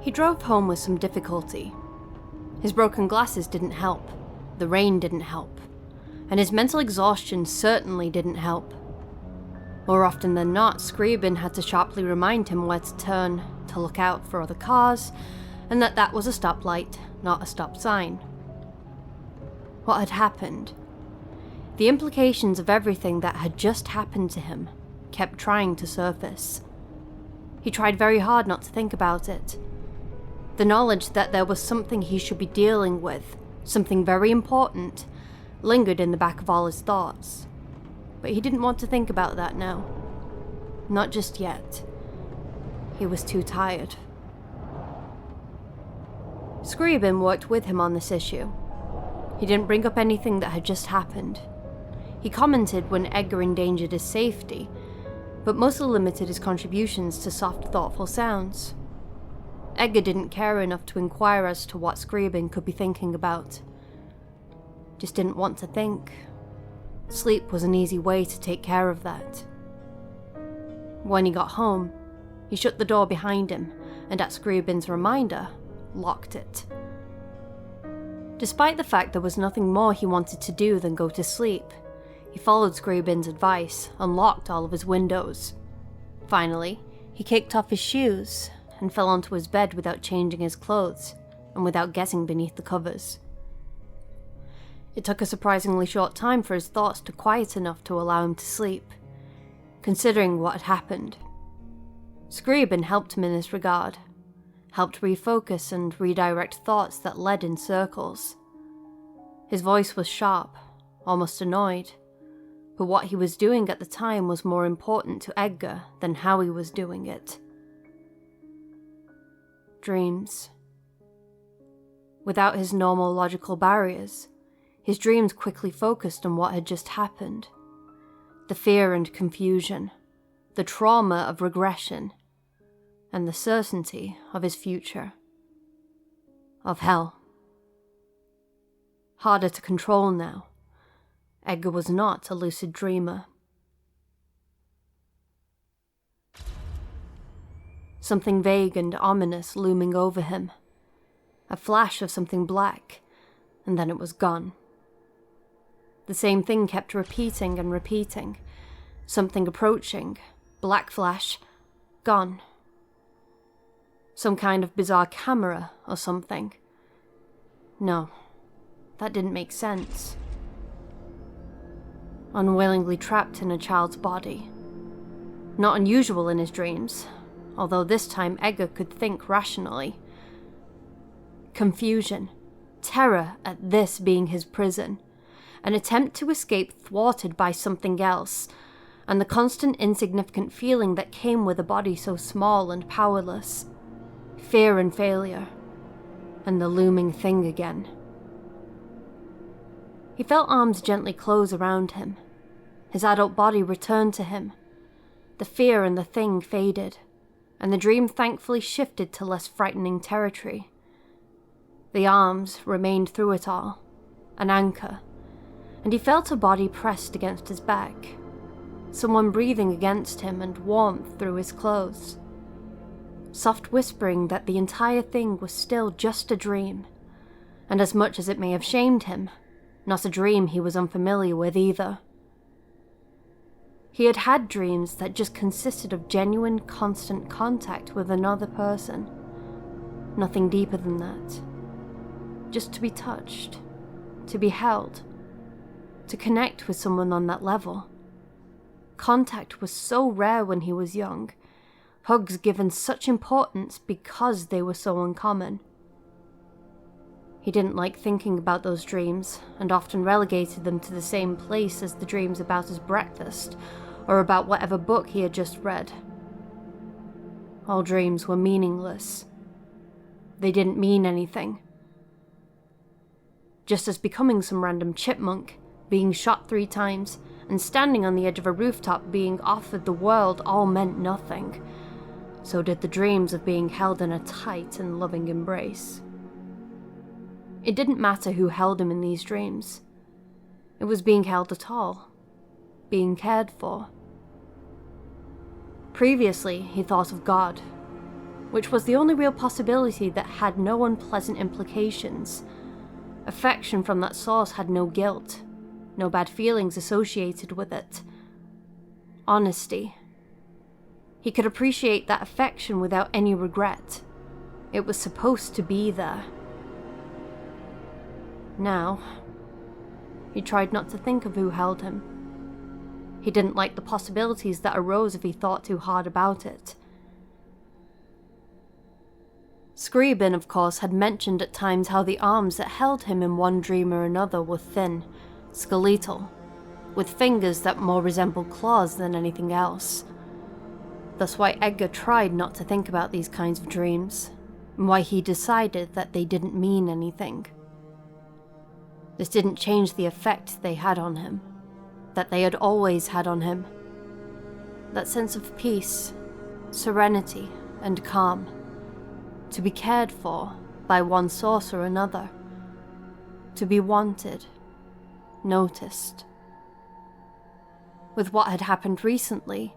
He drove home with some difficulty. His broken glasses didn't help, the rain didn't help, and his mental exhaustion certainly didn't help. More often than not, Scriabin had to sharply remind him where to turn, to look out for other cars, and that was a stoplight, not a stop sign. What had happened? The implications of everything that had just happened to him kept trying to surface. He tried very hard not to think about it. The knowledge that there was something he should be dealing with, something very important, lingered in the back of all his thoughts. But he didn't want to think about that now. Not just yet. He was too tired. Scriabin worked with him on this issue. He didn't bring up anything that had just happened. He commented when Edgar endangered his safety, but mostly limited his contributions to soft, thoughtful sounds. Edgar didn't care enough to inquire as to what Scriabin could be thinking about. Just didn't want to think. Sleep was an easy way to take care of that. When he got home, he shut the door behind him, and at Scriabin's reminder, locked it. Despite the fact there was nothing more he wanted to do than go to sleep, he followed Scriabin's advice and locked all of his windows. Finally, he kicked off his shoes and fell onto his bed without changing his clothes and without getting beneath the covers. It took a surprisingly short time for his thoughts to quiet enough to allow him to sleep, considering what had happened. Scriabin helped him in this regard, helped refocus and redirect thoughts that led in circles. His voice was sharp, almost annoyed, but what he was doing at the time was more important to Edgar than how he was doing it. Dreams. Without his normal logical barriers, his dreams quickly focused on what had just happened. The fear and confusion, the trauma of regression, and the certainty of his future. Of hell. Harder to control now. Edgar was not a lucid dreamer. Something vague and ominous looming over him. A flash of something black, and then it was gone. The same thing kept repeating and repeating. Something approaching, black flash, gone. Some kind of bizarre camera or something. No, that didn't make sense. Unwillingly trapped in a child's body. Not unusual in his dreams, although this time Edgar could think rationally. Confusion, terror at this being his prison, an attempt to escape thwarted by something else, and the constant insignificant feeling that came with a body so small and powerless. Fear and failure, and the looming thing again. He felt arms gently close around him. His adult body returned to him. The fear and the thing faded, and the dream thankfully shifted to less frightening territory. The arms remained through it all, an anchor, and he felt a body pressed against his back, someone breathing against him and warmth through his clothes. Soft whispering that the entire thing was still just a dream, and as much as it may have shamed him, not a dream he was unfamiliar with either. He had had dreams that just consisted of genuine, constant contact with another person. Nothing deeper than that. Just to be touched, to be held, to connect with someone on that level. Contact was so rare when he was young, hugs given such importance because they were so uncommon. He didn't like thinking about those dreams, and often relegated them to the same place as the dreams about his breakfast, or about whatever book he had just read. All dreams were meaningless. They didn't mean anything. Just as becoming some random chipmunk, being shot 3 times, and standing on the edge of a rooftop being offered the world all meant nothing, so did the dreams of being held in a tight and loving embrace. It didn't matter who held him in these dreams. It was being held at all. Being cared for. Previously, he thought of God. which was the only real possibility that had no unpleasant implications. Affection from that source had no guilt, no bad feelings associated with it. Honesty. He could appreciate that affection without any regret. It was supposed to be there. Now, he tried not to think of who held him. He didn't like the possibilities that arose if he thought too hard about it. Scriabin, of course, had mentioned at times how the arms that held him in one dream or another were thin, skeletal, with fingers that more resembled claws than anything else. That's why Edgar tried not to think about these kinds of dreams, and why he decided that they didn't mean anything. This didn't change the effect they had on him, that they had always had on him. That sense of peace, serenity, and calm. To be cared for by one source or another. To be wanted, noticed. With what had happened recently,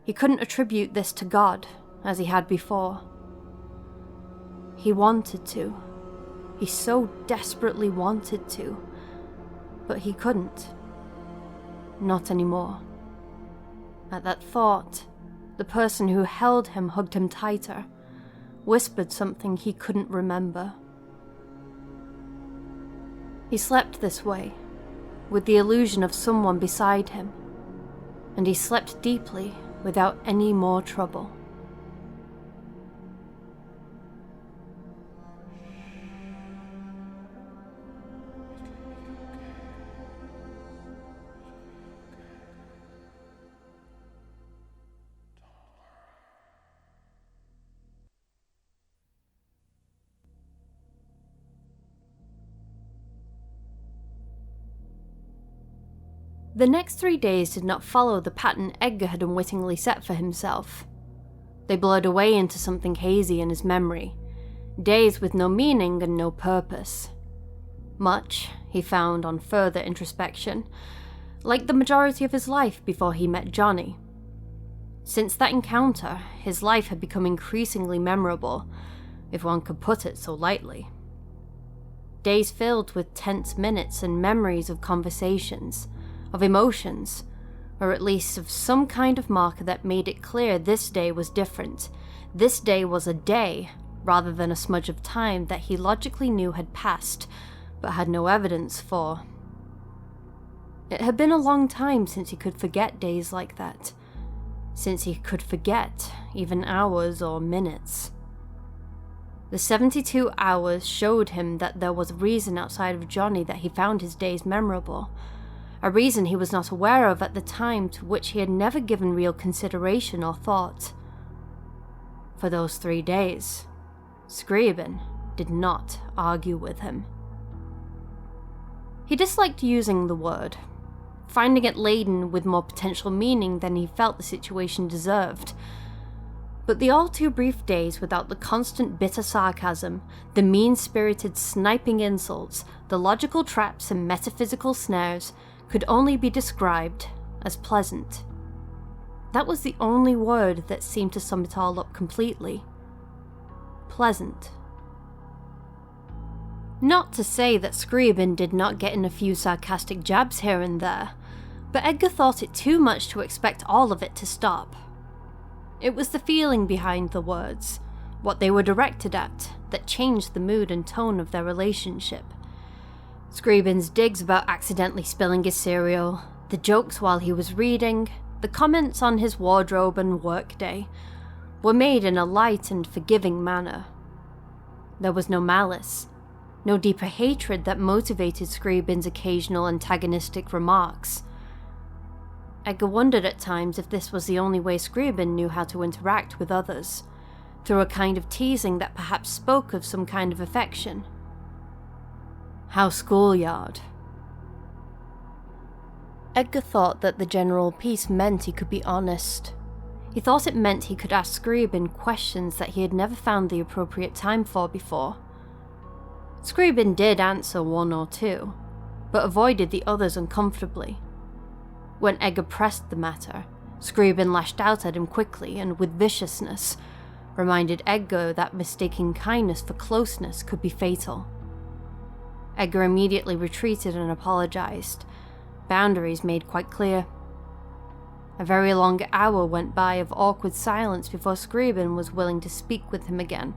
he couldn't attribute this to God as he had before. He wanted to. He so desperately wanted to, but he couldn't. Not anymore. At that thought, the person who held him hugged him tighter, whispered something he couldn't remember. He slept this way, with the illusion of someone beside him, and he slept deeply without any more trouble. The next 3 days did not follow the pattern Edgar had unwittingly set for himself. They blurred away into something hazy in his memory, days with no meaning and no purpose. Much, he found on further introspection, like the majority of his life before he met Johnny. Since that encounter, his life had become increasingly memorable, if one could put it so lightly. Days filled with tense minutes and memories of conversations, of emotions, or at least of some kind of marker that made it clear this day was different. This day was a day, rather than a smudge of time that he logically knew had passed, but had no evidence for. It had been a long time since he could forget days like that, since he could forget even hours or minutes. The 72 hours showed him that there was a reason outside of Johnny that he found his days memorable, a reason he was not aware of at the time, to which he had never given real consideration or thought. For those 3 days, Scriabin did not argue with him. He disliked using the word, finding it laden with more potential meaning than he felt the situation deserved. But the all too brief days without the constant bitter sarcasm, the mean-spirited sniping insults, the logical traps and metaphysical snares could only be described as pleasant. That was the only word that seemed to sum it all up completely. Pleasant. Not to say that Scriabin did not get in a few sarcastic jabs here and there, but Edgar thought it too much to expect all of it to stop. It was the feeling behind the words, what they were directed at, that changed the mood and tone of their relationship. Scriabin's digs about accidentally spilling his cereal, the jokes while he was reading, the comments on his wardrobe and workday, were made in a light and forgiving manner. There was no malice, no deeper hatred that motivated Scriabin's occasional antagonistic remarks. Edgar wondered at times if this was the only way Scriabin knew how to interact with others, through a kind of teasing that perhaps spoke of some kind of affection. How schoolyard. Edgar thought that the general peace meant he could be honest. He thought it meant he could ask Scriabin questions that he had never found the appropriate time for before. Scriabin did answer one or two, but avoided the others uncomfortably. When Edgar pressed the matter, Scriabin lashed out at him quickly and with viciousness, reminded Edgar that mistaking kindness for closeness could be fatal. Edgar immediately retreated and apologized, boundaries made quite clear. A very long hour went by of awkward silence before Scriabin was willing to speak with him again,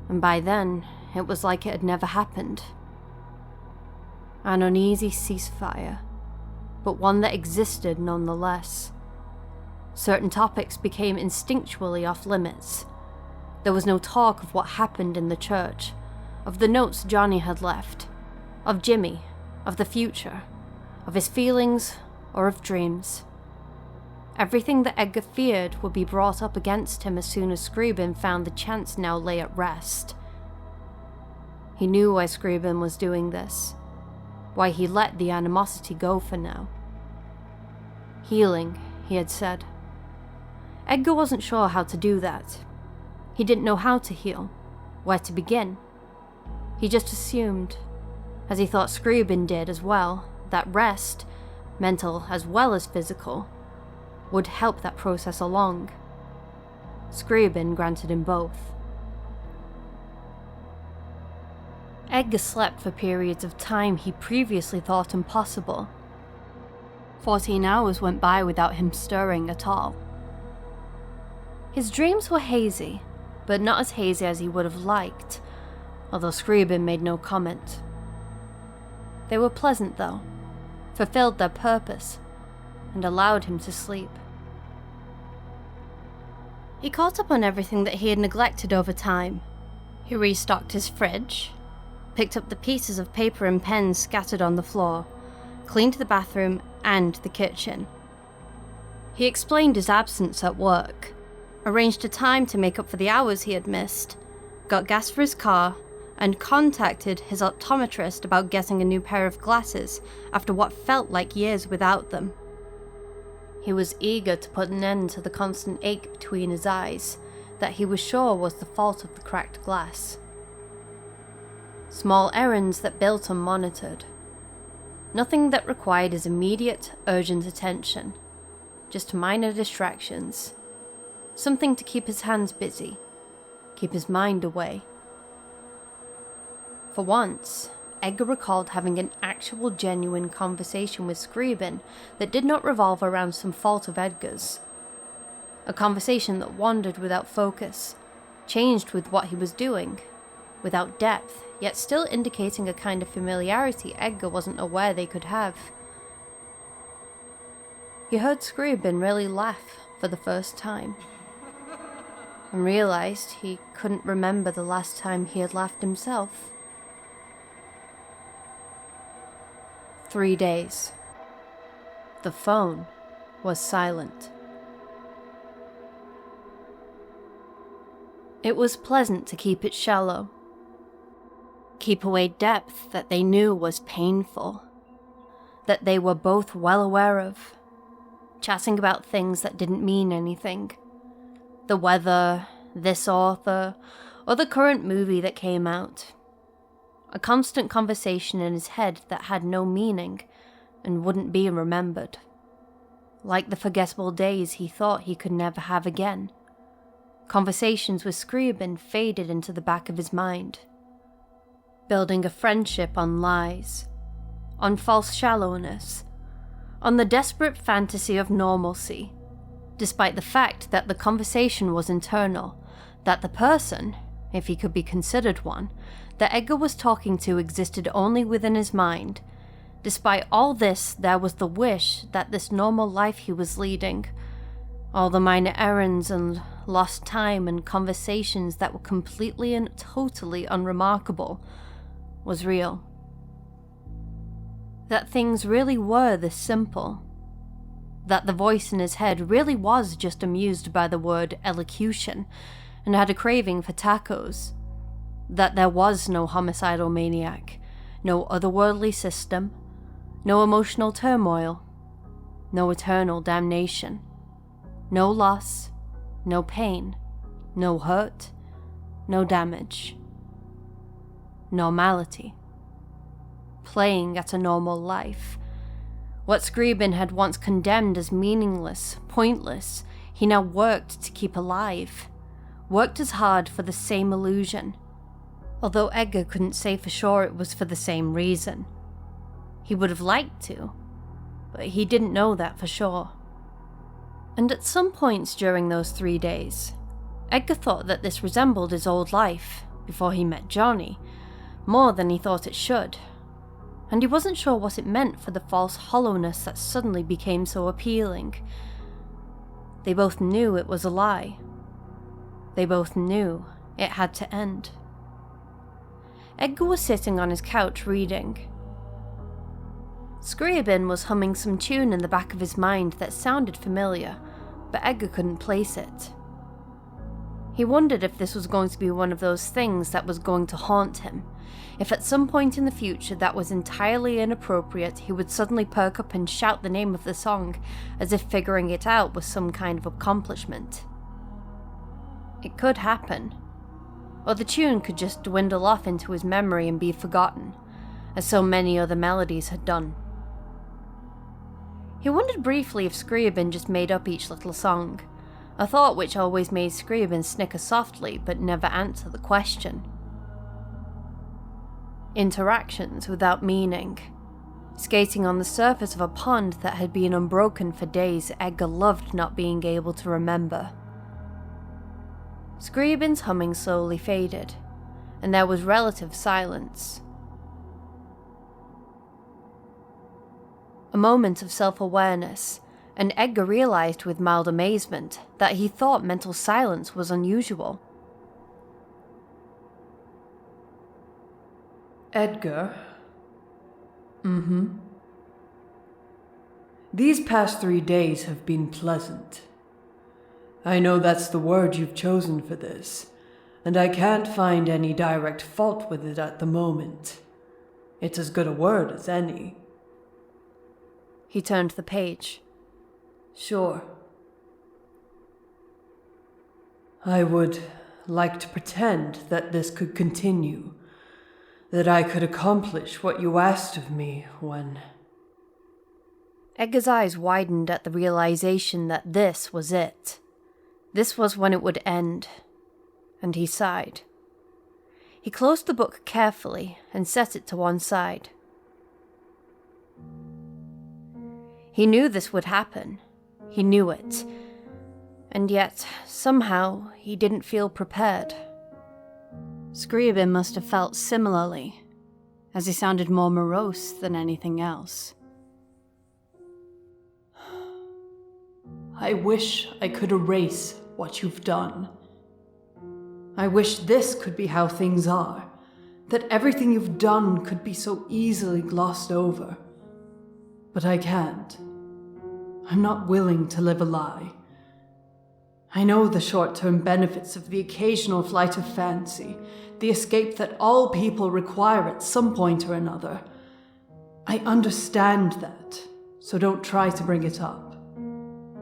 and by then, it was like it had never happened. An uneasy ceasefire, but one that existed nonetheless. Certain topics became instinctually off-limits. There was no talk of what happened in the church, of the notes Johnny had left, of Jimmy, of the future, of his feelings, or of dreams. Everything that Edgar feared would be brought up against him as soon as Scriabin found the chance now lay at rest. He knew why Scriabin was doing this, why he let the animosity go for now. Healing, he had said. Edgar wasn't sure how to do that. He didn't know how to heal, where to begin. He just assumed, as he thought Scriabin did as well, that rest, mental as well as physical, would help that process along. Scriabin granted him both. Edgar slept for periods of time he previously thought impossible. 14 hours went by without him stirring at all. His dreams were hazy, but not as hazy as he would have liked, although Scriabin made no comment. They were pleasant though, fulfilled their purpose, and allowed him to sleep. He caught up on everything that he had neglected over time. He restocked his fridge, picked up the pieces of paper and pens scattered on the floor, cleaned the bathroom and the kitchen. He explained his absence at work, arranged a time to make up for the hours he had missed, got gas for his car, and contacted his optometrist about getting a new pair of glasses after what felt like years without them. He was eager to put an end to the constant ache between his eyes that he was sure was the fault of the cracked glass. Small errands that built unmonitored. Nothing that required his immediate, urgent attention. Just minor distractions. Something to keep his hands busy, keep his mind away. For once, Edgar recalled having an actual genuine conversation with Scriabin that did not revolve around some fault of Edgar's. A conversation that wandered without focus, changed with what he was doing, without depth, yet still indicating a kind of familiarity Edgar wasn't aware they could have. He heard Scriabin really laugh for the first time, and realized he couldn't remember the last time he had laughed himself. 3 days. The phone was silent. It was pleasant to keep it shallow. Keep away depth that they knew was painful, that they were both well aware of, chatting about things that didn't mean anything. The weather, this author, or the current movie that came out. A constant conversation in his head that had no meaning and wouldn't be remembered. Like the forgettable days he thought he could never have again. Conversations with Scriabin faded into the back of his mind. Building a friendship on lies, on false shallowness, on the desperate fantasy of normalcy, despite the fact that the conversation was internal, that the person, if he could be considered one, that Edgar was talking to existed only within his mind. Despite all this, there was the wish that this normal life he was leading, all the minor errands and lost time and conversations that were completely and totally unremarkable, was real. That things really were this simple. That the voice in his head really was just amused by the word elocution and had a craving for tacos. That there was no homicidal maniac, no otherworldly system, no emotional turmoil, no eternal damnation, no loss, no pain, no hurt, no damage. Normality. Playing at a normal life. What Scriabin had once condemned as meaningless, pointless, he now worked to keep alive. worked as hard for the same illusion, although Edgar couldn't say for sure it was for the same reason. He would have liked to, but he didn't know that for sure. And at some points during those 3 days, Edgar thought that this resembled his old life before he met Johnny, more than he thought it should, and he wasn't sure what it meant for the false hollowness that suddenly became so appealing. They both knew it was a lie. They both knew it had to end. Edgar was sitting on his couch reading. Scriabin was humming some tune in the back of his mind that sounded familiar, but Edgar couldn't place it. He wondered if this was going to be one of those things that was going to haunt him, if at some point in the future that was entirely inappropriate he would suddenly perk up and shout the name of the song, as if figuring it out was some kind of accomplishment. It could happen, or the tune could just dwindle off into his memory and be forgotten, as so many other melodies had done. He wondered briefly if Scriabin just made up each little song, a thought which always made Scriabin snicker softly but never answer the question. Interactions without meaning. Skating on the surface of a pond that had been unbroken for days Edgar loved not being able to remember. Scriabin's humming slowly faded, and there was relative silence. A moment of self-awareness, and Edgar realized with mild amazement that he thought mental silence was unusual. Edgar? These past 3 days have been pleasant. I know that's the word you've chosen for this, and I can't find any direct fault with it at the moment. It's as good a word as any. He turned the page. Sure. I would like to pretend that this could continue, that I could accomplish what you asked of me when... Edgar's eyes widened at the realization that this was it. This was when it would end, and he sighed. He closed the book carefully and set it to one side. He knew this would happen. He knew it. And yet, somehow, he didn't feel prepared. Scriabin must have felt similarly, as he sounded more morose than anything else. I wish I could erase what you've done. I wish this could be how things are, that everything you've done could be so easily glossed over. But I can't. I'm not willing to live a lie. I know the short-term benefits of the occasional flight of fancy, the escape that all people require at some point or another. I understand that, so don't try to bring it up.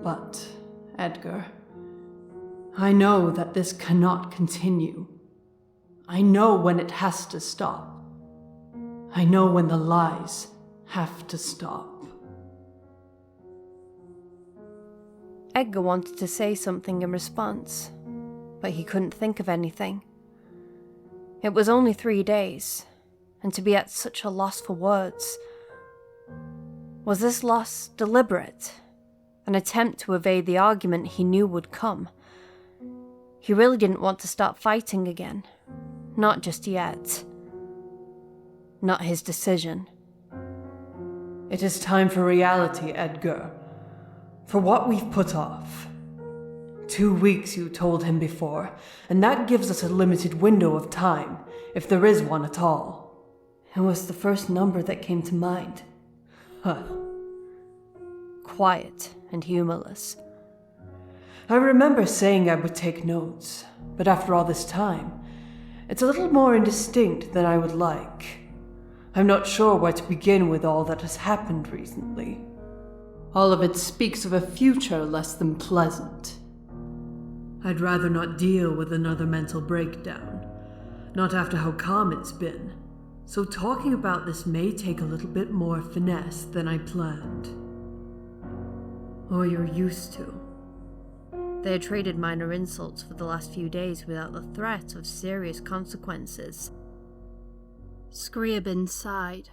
But, Edgar, I know that this cannot continue. I know when it has to stop. I know when the lies have to stop. Edgar wanted to say something in response, but he couldn't think of anything. It was only 3 days, and to be at such a loss for words. Was this loss deliberate? An attempt to evade the argument he knew would come? He really didn't want to start fighting again. Not just yet. Not his decision. It is time for reality, Edgar. For what we've put off. 2 weeks, you told him before, and that gives us a limited window of time, if there is one at all. It was the first number that came to mind. Huh. Quiet and humorless. I remember saying I would take notes, but after all this time, it's a little more indistinct than I would like. I'm not sure where to begin with all that has happened recently. All of it speaks of a future less than pleasant. I'd rather not deal with another mental breakdown, not after how calm it's been, so talking about this may take a little bit more finesse than I planned. Or you're used to. They had traded minor insults for the last few days without the threat of serious consequences. Scriabin sighed.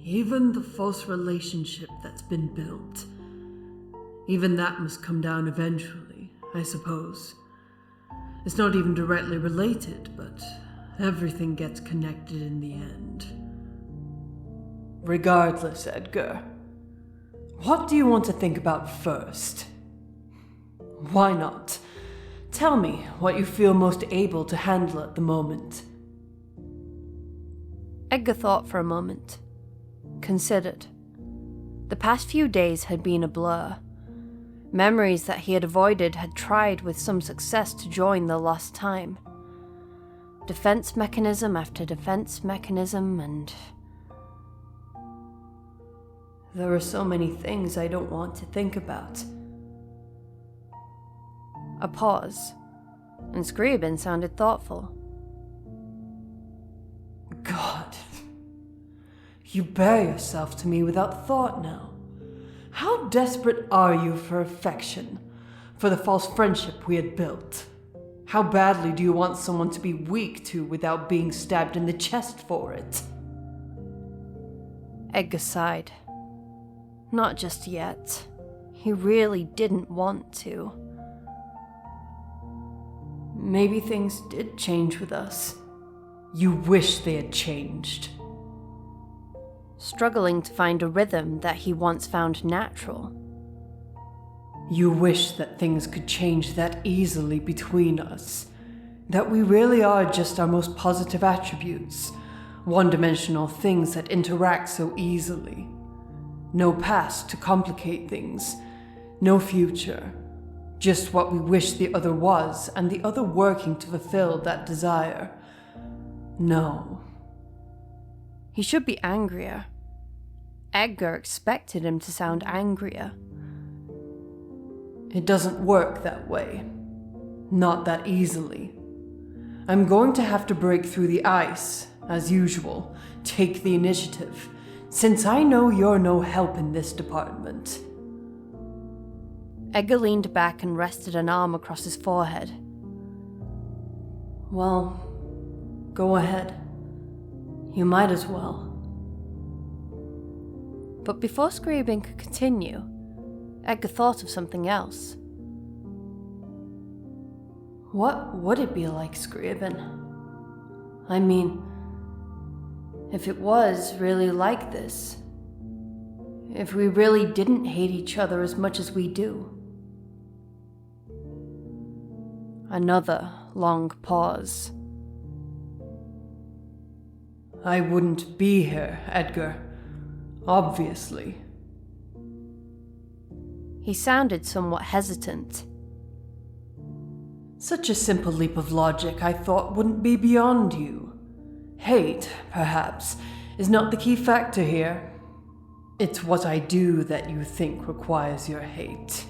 Even the false relationship that's been built, even that must come down eventually, I suppose. It's not even directly related, but everything gets connected in the end. Regardless, Edgar, what do you want to think about first? Why not? Tell me what you feel most able to handle at the moment. Edgar thought for a moment. Considered. The past few days had been a blur. Memories that he had avoided had tried with some success to join the lost time. Defense mechanism after defense mechanism, and... There are so many things I don't want to think about. A pause, and Scriabin sounded thoughtful. God. You bear yourself to me without thought now. How desperate are you for affection, for the false friendship we had built? How badly do you want someone to be weak to without being stabbed in the chest for it? Edgar sighed. Not just yet. He really didn't want to. Maybe things did change with us. You wish they had changed. Struggling to find a rhythm that he once found natural. You wish that things could change that easily between us. That we really are just our most positive attributes. One-dimensional things that interact so easily. No past to complicate things. No future. Just what we wish the other was, and the other working to fulfill that desire. No. He should be angrier. Edgar expected him to sound angrier. It doesn't work that way. Not that easily. I'm going to have to break through the ice, as usual, take the initiative, since I know you're no help in this department. Edgar leaned back and rested an arm across his forehead. Well, go ahead. You might as well. But before Scriabin could continue, Edgar thought of something else. What would it be like, Scriabin? I mean, if it was really like this. If we really didn't hate each other as much as we do. Another long pause. I wouldn't be here, Edgar. Obviously. He sounded somewhat hesitant. Such a simple leap of logic I thought wouldn't be beyond you. Hate, perhaps, is not the key factor here. It's what I do that you think requires your hate.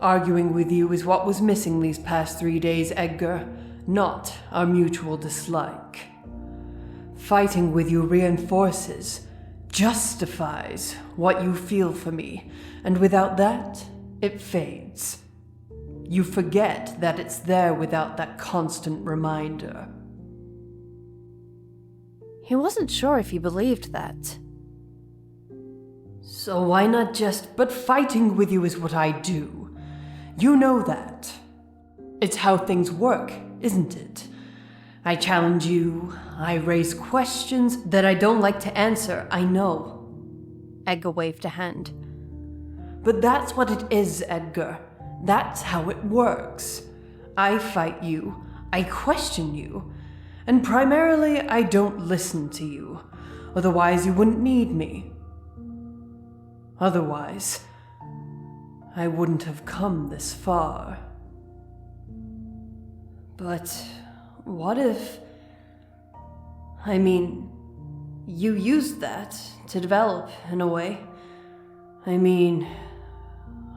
Arguing with you is what was missing these past 3 days, Edgar, not our mutual dislike. Fighting with you reinforces, justifies what you feel for me, and without that, it fades. You forget that it's there without that constant reminder. He wasn't sure if he believed that. So why not just, but fighting with you is what I do. You know that. It's how things work, isn't it? I challenge you, I raise questions that I don't like to answer, I know. Edgar waved a hand. But that's what it is, Edgar. That's how it works. I fight you, I question you, and primarily I don't listen to you. Otherwise you wouldn't need me. Otherwise, I wouldn't have come this far. But what if... I mean, you used that to develop, in a way. I mean,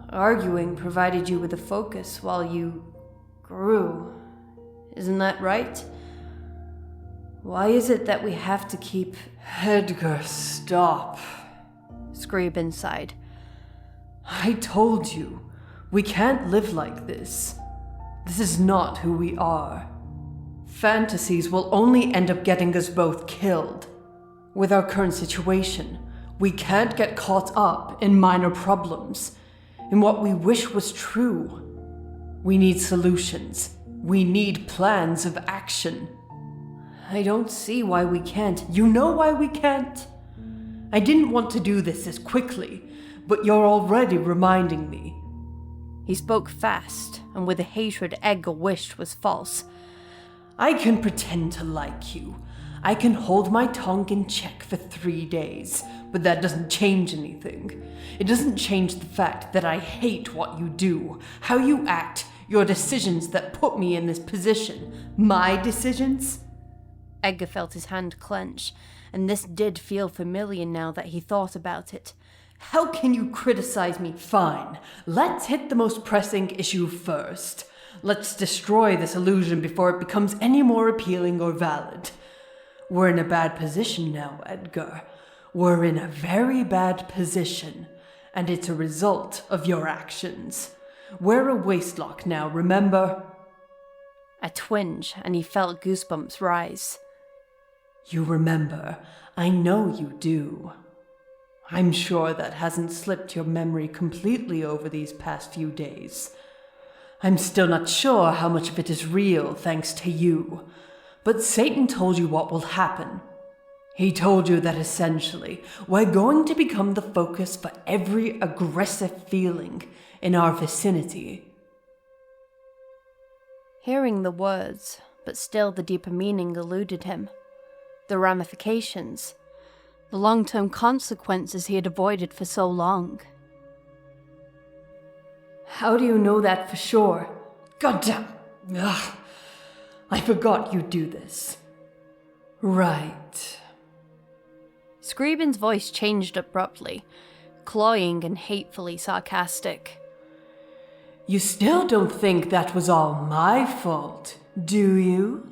arguing provided you with a focus while you grew. Isn't that right? Why is it that we have to keep... Edgar, stop. Scriabin sighed. I told you, we can't live like this. This is not who we are. Fantasies will only end up getting us both killed. With our current situation, we can't get caught up in minor problems, in what we wish was true. We need solutions. We need plans of action. I don't see why we can't. You know why we can't? I didn't want to do this quickly, but you're already reminding me. He spoke fast, and with a hatred Edgar wished was false. I can pretend to like you. I can hold my tongue in check for 3 days, but that doesn't change anything. It doesn't change the fact that I hate what you do, how you act, your decisions that put me in this position. My decisions? Edgar felt his hand clench, and this did feel familiar now that he thought about it. How can you criticize me? Fine. Let's hit the most pressing issue first. Let's destroy this illusion before it becomes any more appealing or valid. We're in a bad position now, Edgar. We're in a very bad position, and it's a result of your actions. We're a wastelock now, remember? A twinge, and he felt goosebumps rise. You remember. I know you do. I'm sure that hasn't slipped your memory completely over these past few days. I'm still not sure how much of it is real thanks to you, but Satan told you what will happen. He told you that essentially, we're going to become the focus for every aggressive feeling in our vicinity. Hearing the words, but still the deeper meaning eluded him. The ramifications, the long-term consequences he had avoided for so long. How do you know that for sure? Goddamn! Ugh. I forgot you'd do this. Right. Scriabin's voice changed abruptly, cloying and hatefully sarcastic. You still don't think that was all my fault, do you?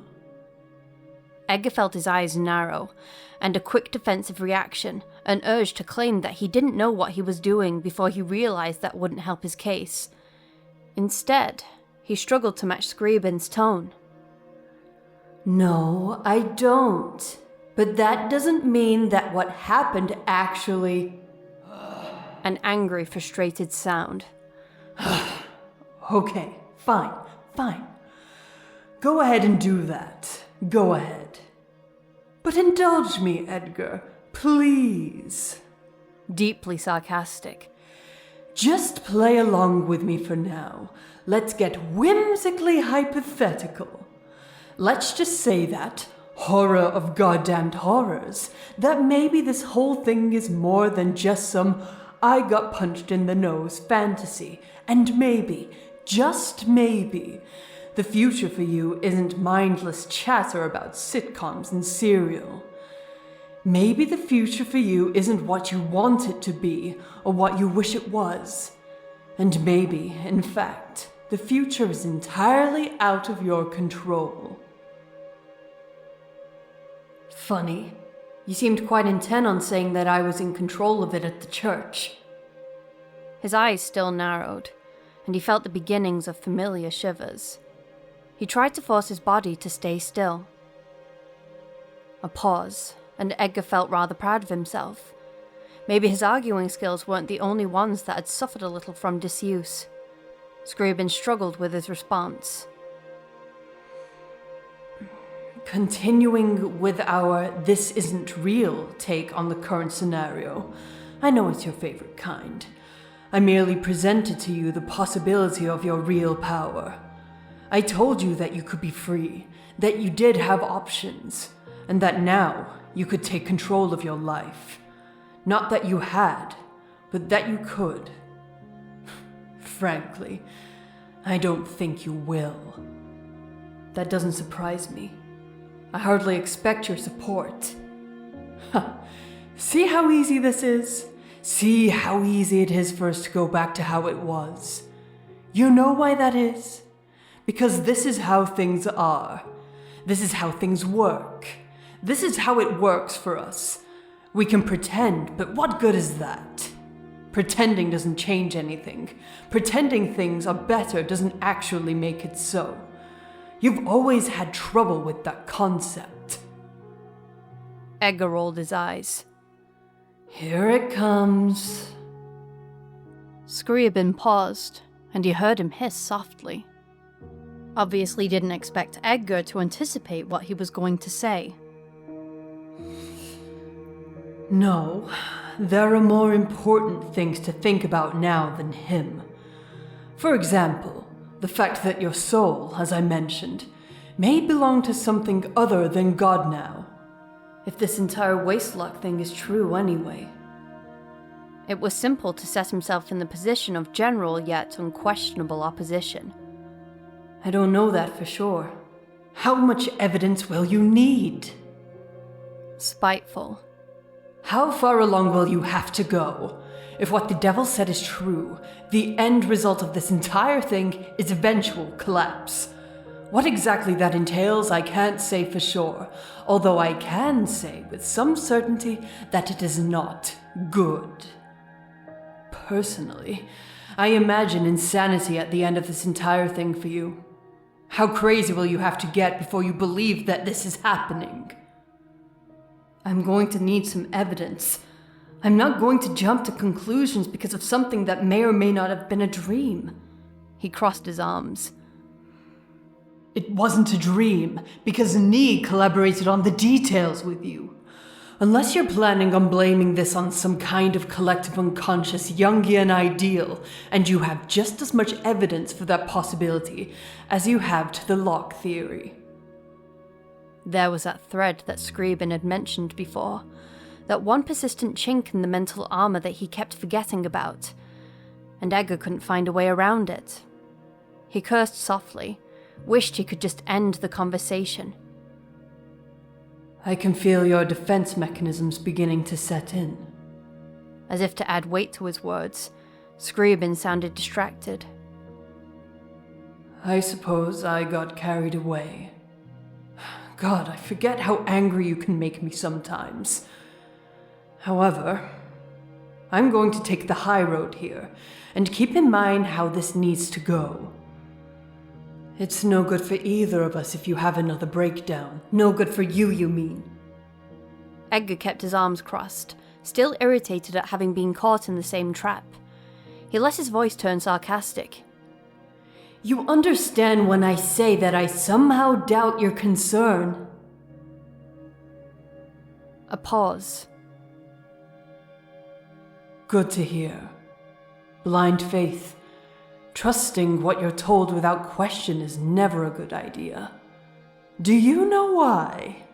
Edgar felt his eyes narrow, and a quick defensive reaction, an urge to claim that he didn't know what he was doing before he realized that wouldn't help his case. Instead, he struggled to match Scriabin's tone. No, I don't. But that doesn't mean that what happened actually... An angry, frustrated sound. Okay, fine. Go ahead and do that. Go ahead. But indulge me, Edgar, please. Deeply sarcastic. Just play along with me for now. Let's get whimsically hypothetical. Let's just say that, horror of goddamned horrors, that maybe this whole thing is more than just some I got punched in the nose fantasy, and maybe, just maybe, the future for you isn't mindless chatter about sitcoms and cereal. Maybe the future for you isn't what you want it to be, or what you wish it was. And maybe, in fact, the future is entirely out of your control. Funny. You seemed quite intent on saying that I was in control of it at the church. His eyes still narrowed, and he felt the beginnings of familiar shivers. He tried to force his body to stay still. A pause, and Edgar felt rather proud of himself. Maybe his arguing skills weren't the only ones that had suffered a little from disuse. Scriabin struggled with his response. Continuing with our this isn't real take on the current scenario, I know it's your favorite kind. I merely presented to you the possibility of your real power. I told you that you could be free, that you did have options, and that now you could take control of your life. Not that you had, but that you could. Frankly, I don't think you will. That doesn't surprise me. I hardly expect your support. See how easy this is? See how easy it is for us to go back to how it was. You know why that is? Because this is how things are. This is how things work. This is how it works for us. We can pretend, but what good is that? Pretending doesn't change anything. Pretending things are better doesn't actually make it so. You've always had trouble with that concept. Edgar rolled his eyes. Here it comes. Scriabin paused, and he heard him hiss softly. Obviously didn't expect Edgar to anticipate what he was going to say. No, there are more important things to think about now than him. For example, the fact that your soul, as I mentioned, may belong to something other than God now. If this entire wastelock thing is true anyway. It was simple to set himself in the position of general yet unquestionable opposition. I don't know that for sure. How much evidence will you need? Spiteful. How far along will you have to go? If what the devil said is true, the end result of this entire thing is eventual collapse. What exactly that entails, I can't say for sure, although I can say with some certainty that it is not good. Personally, I imagine insanity at the end of this entire thing for you. How crazy will you have to get before you believe that this is happening? I'm going to need some evidence. I'm not going to jump to conclusions because of something that may or may not have been a dream. He crossed his arms. It wasn't a dream, because Nee collaborated on the details with you. Unless you're planning on blaming this on some kind of collective unconscious Jungian ideal, and you have just as much evidence for that possibility as you have to the lock theory. There was that thread that Scriabin had mentioned before, that one persistent chink in the mental armor that he kept forgetting about, and Edgar couldn't find a way around it. He cursed softly, wished he could just end the conversation. I can feel your defense mechanisms beginning to set in. As if to add weight to his words, Scriabin sounded distracted. I suppose I got carried away. God, I forget how angry you can make me sometimes. However, I'm going to take the high road here, and keep in mind how this needs to go. It's no good for either of us if you have another breakdown. No good for you, you mean? Edgar kept his arms crossed, still irritated at having been caught in the same trap. He let his voice turn sarcastic. You understand when I say that I somehow doubt your concern? A pause. Good to hear. Blind faith. Trusting what you're told without question is never a good idea. Do you know why?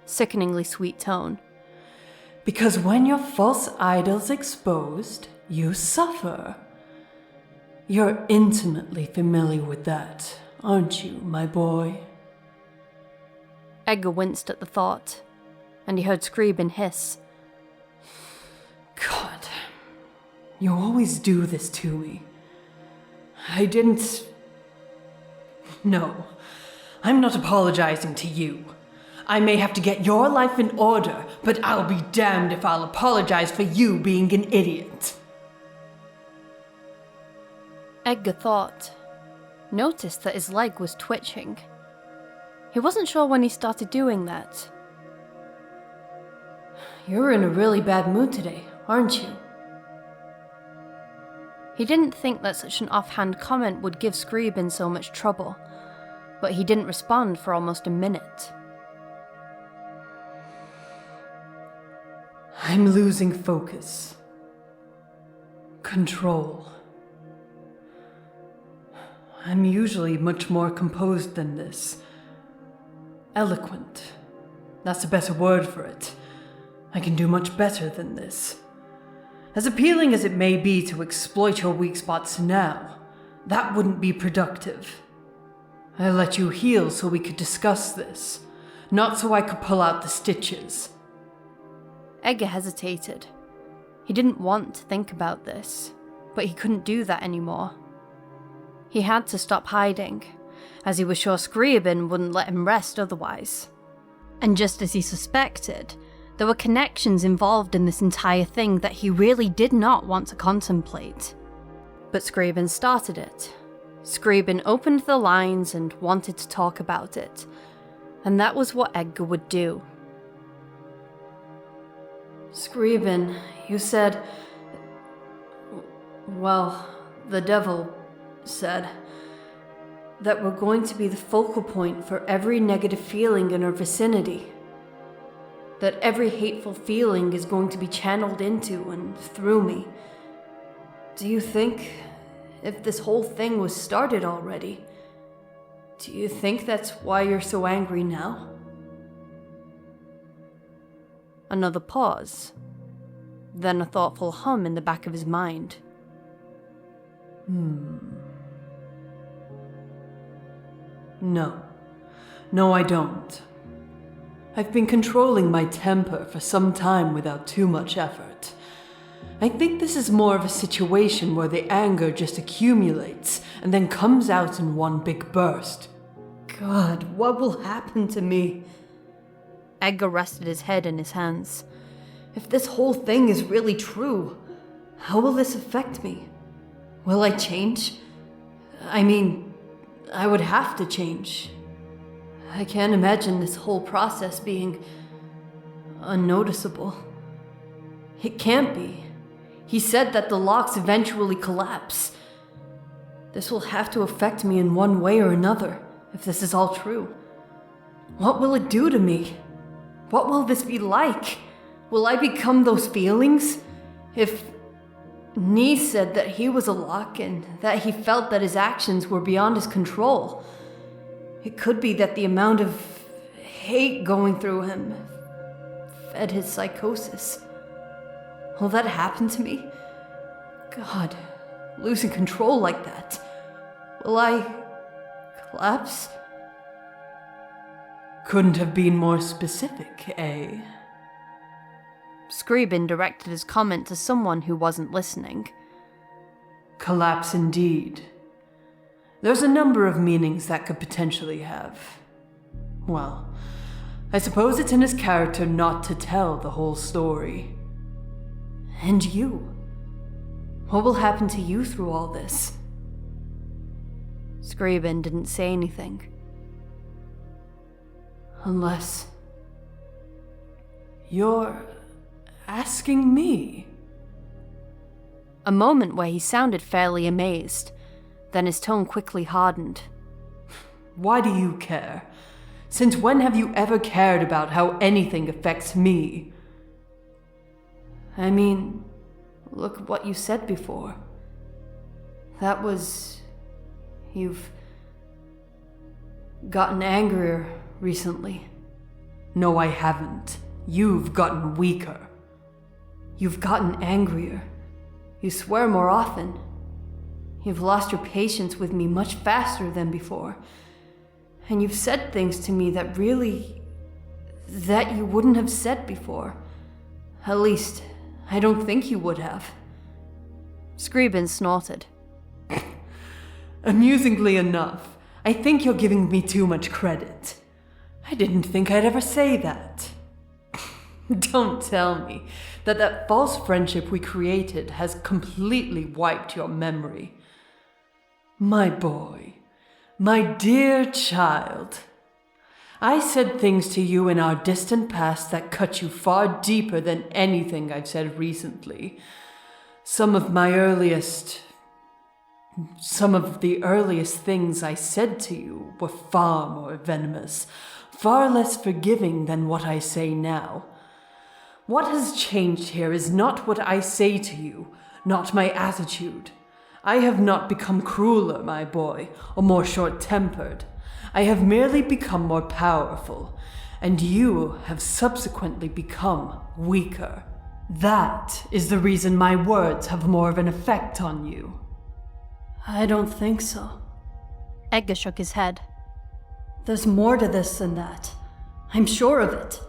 Sickeningly sweet tone. Because when your false idol's exposed, you suffer. You're intimately familiar with that, aren't you, my boy? Edgar winced at the thought, and he heard Scriabin hiss. God, you always do this to me. I didn't... No, I'm not apologizing to you. I may have to get your life in order, but I'll be damned if I'll apologize for you being an idiot. Edgar thought, noticed that his leg was twitching. He wasn't sure when he started doing that. You're in a really bad mood today, aren't you? He didn't think that such an offhand comment would give Scriabin so much trouble, but he didn't respond for almost a minute. I'm losing focus. Control. I'm usually much more composed than this. Eloquent. That's a better word for it. I can do much better than this. As appealing as it may be to exploit your weak spots now, that wouldn't be productive. I let you heal so we could discuss this, not so I could pull out the stitches. Edgar hesitated. He didn't want to think about this, but he couldn't do that anymore. He had to stop hiding, as he was sure Scriabin wouldn't let him rest otherwise. And just as he suspected, There were connections involved in this entire thing that he really did not want to contemplate. But Scriabin started it. Scriabin opened the lines and wanted to talk about it. And that was what Edgar would do. Scriabin, you said... Well, the devil said that we're going to be the focal point for every negative feeling in our vicinity. That every hateful feeling is going to be channeled into and through me. Do you think, if this whole thing was started already, do you think that's why you're so angry now? Another pause, then a thoughtful hum in the back of his mind. No, I don't. I've been controlling my temper for some time without too much effort. I think this is more of a situation where the anger just accumulates and then comes out in one big burst. God, what will happen to me? Edgar rested his head in his hands. If this whole thing is really true, how will this affect me? Will I change? I mean, I would have to change. I can't imagine this whole process being unnoticeable. It can't be. He said that the locks eventually collapse. This will have to affect me in one way or another, if this is all true. What will it do to me? What will this be like? Will I become those feelings? If Nee said that he was a lock and that he felt that his actions were beyond his control, it could be that the amount of hate going through him fed his psychosis. Will that happen to me? God, losing control like that. Will I collapse? Couldn't have been more specific, eh? Scriabin directed his comment to someone who wasn't listening. Collapse indeed. There's a number of meanings that could potentially have. Well, I suppose it's in his character not to tell the whole story. And you? What will happen to you through all this? Scriabin didn't say anything. Unless... you're asking me? A moment where he sounded fairly amazed. Then his tone quickly hardened. Why do you care? Since when have you ever cared about how anything affects me? I mean, look at what you said before. That was... you've gotten angrier recently. No, I haven't. You've gotten weaker. You've gotten angrier. You swear more often. You've lost your patience with me much faster than before. And you've said things to me that you wouldn't have said before. At least, I don't think you would have. Scriabin snorted. Amusingly enough, I think you're giving me too much credit. I didn't think I'd ever say that. Don't tell me that false friendship we created has completely wiped your memory. My boy, my dear child, I said things to you in our distant past that cut you far deeper than anything I've said recently. Some of the earliest things I said to you were far more venomous, far less forgiving than what I say now. What has changed here is not what I say to you, not my attitude. I have not become crueler, my boy, or more short-tempered. I have merely become more powerful, and you have subsequently become weaker. That is the reason my words have more of an effect on you. I don't think so. Edgar shook his head. There's more to this than that. I'm sure of it.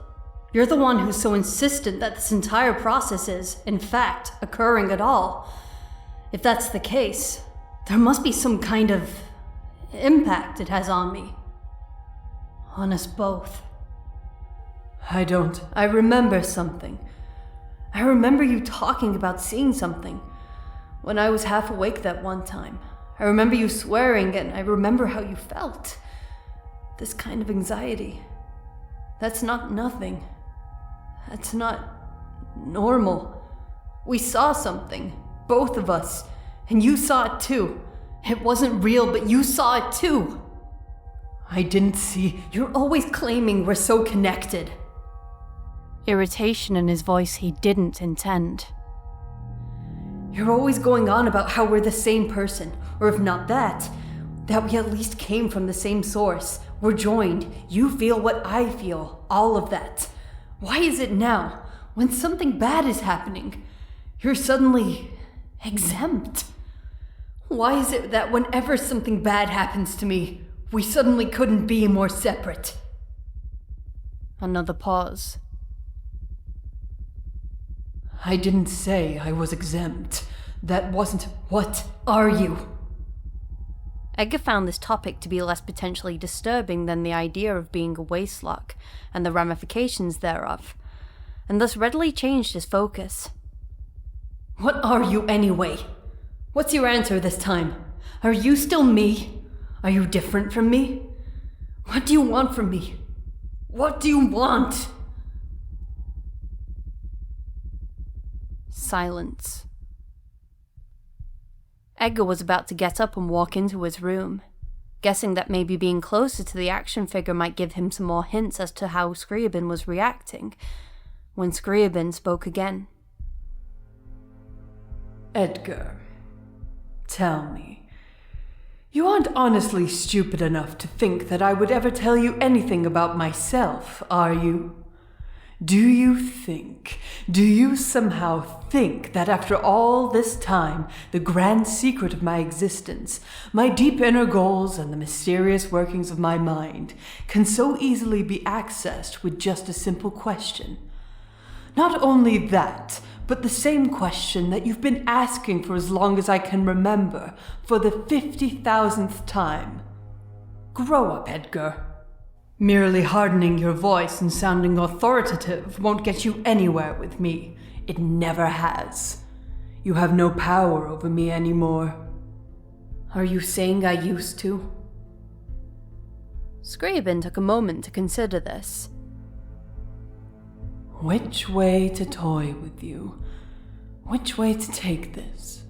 You're the one who's so insistent that this entire process is, in fact, occurring at all. If that's the case, there must be some kind of impact it has on me. On us both. I remember something. I remember you talking about seeing something. When I was half awake that one time. I remember you swearing, and I remember how you felt. This kind of anxiety. That's not nothing. That's not normal. We saw something. Both of us. And you saw it too. It wasn't real, but you saw it too. I didn't see. You're always claiming we're so connected. Irritation in his voice he didn't intend. You're always going on about how we're the same person, or if not that we at least came from the same source. We're joined. You feel what I feel. All of that. Why is it now, when something bad is happening, you're suddenly exempt? Why is it that whenever something bad happens to me, we suddenly couldn't be more separate? Another pause. I didn't say I was exempt. That wasn't. What are you? Edgar found this topic to be less potentially disturbing than the idea of being a wastelock and the ramifications thereof, and thus readily changed his focus. What are you anyway? What's your answer this time? Are you still me? Are you different from me? What do you want from me? What do you want? Silence. Edgar was about to get up and walk into his room, guessing that maybe being closer to the action figure might give him some more hints as to how Scriabin was reacting, when Scriabin spoke again. Edgar, tell me, you aren't honestly stupid enough to think that I would ever tell you anything about myself, are you? Do you somehow think that after all this time, the grand secret of my existence, my deep inner goals and the mysterious workings of my mind can so easily be accessed with just a simple question? Not only that, but the same question that you've been asking for as long as I can remember, for the 50,000th time. Grow up, Edgar. Merely hardening your voice and sounding authoritative won't get you anywhere with me. It never has. You have no power over me anymore. Are you saying I used to? Scriabin took a moment to consider this. Which way to toy with you? Which way to take this?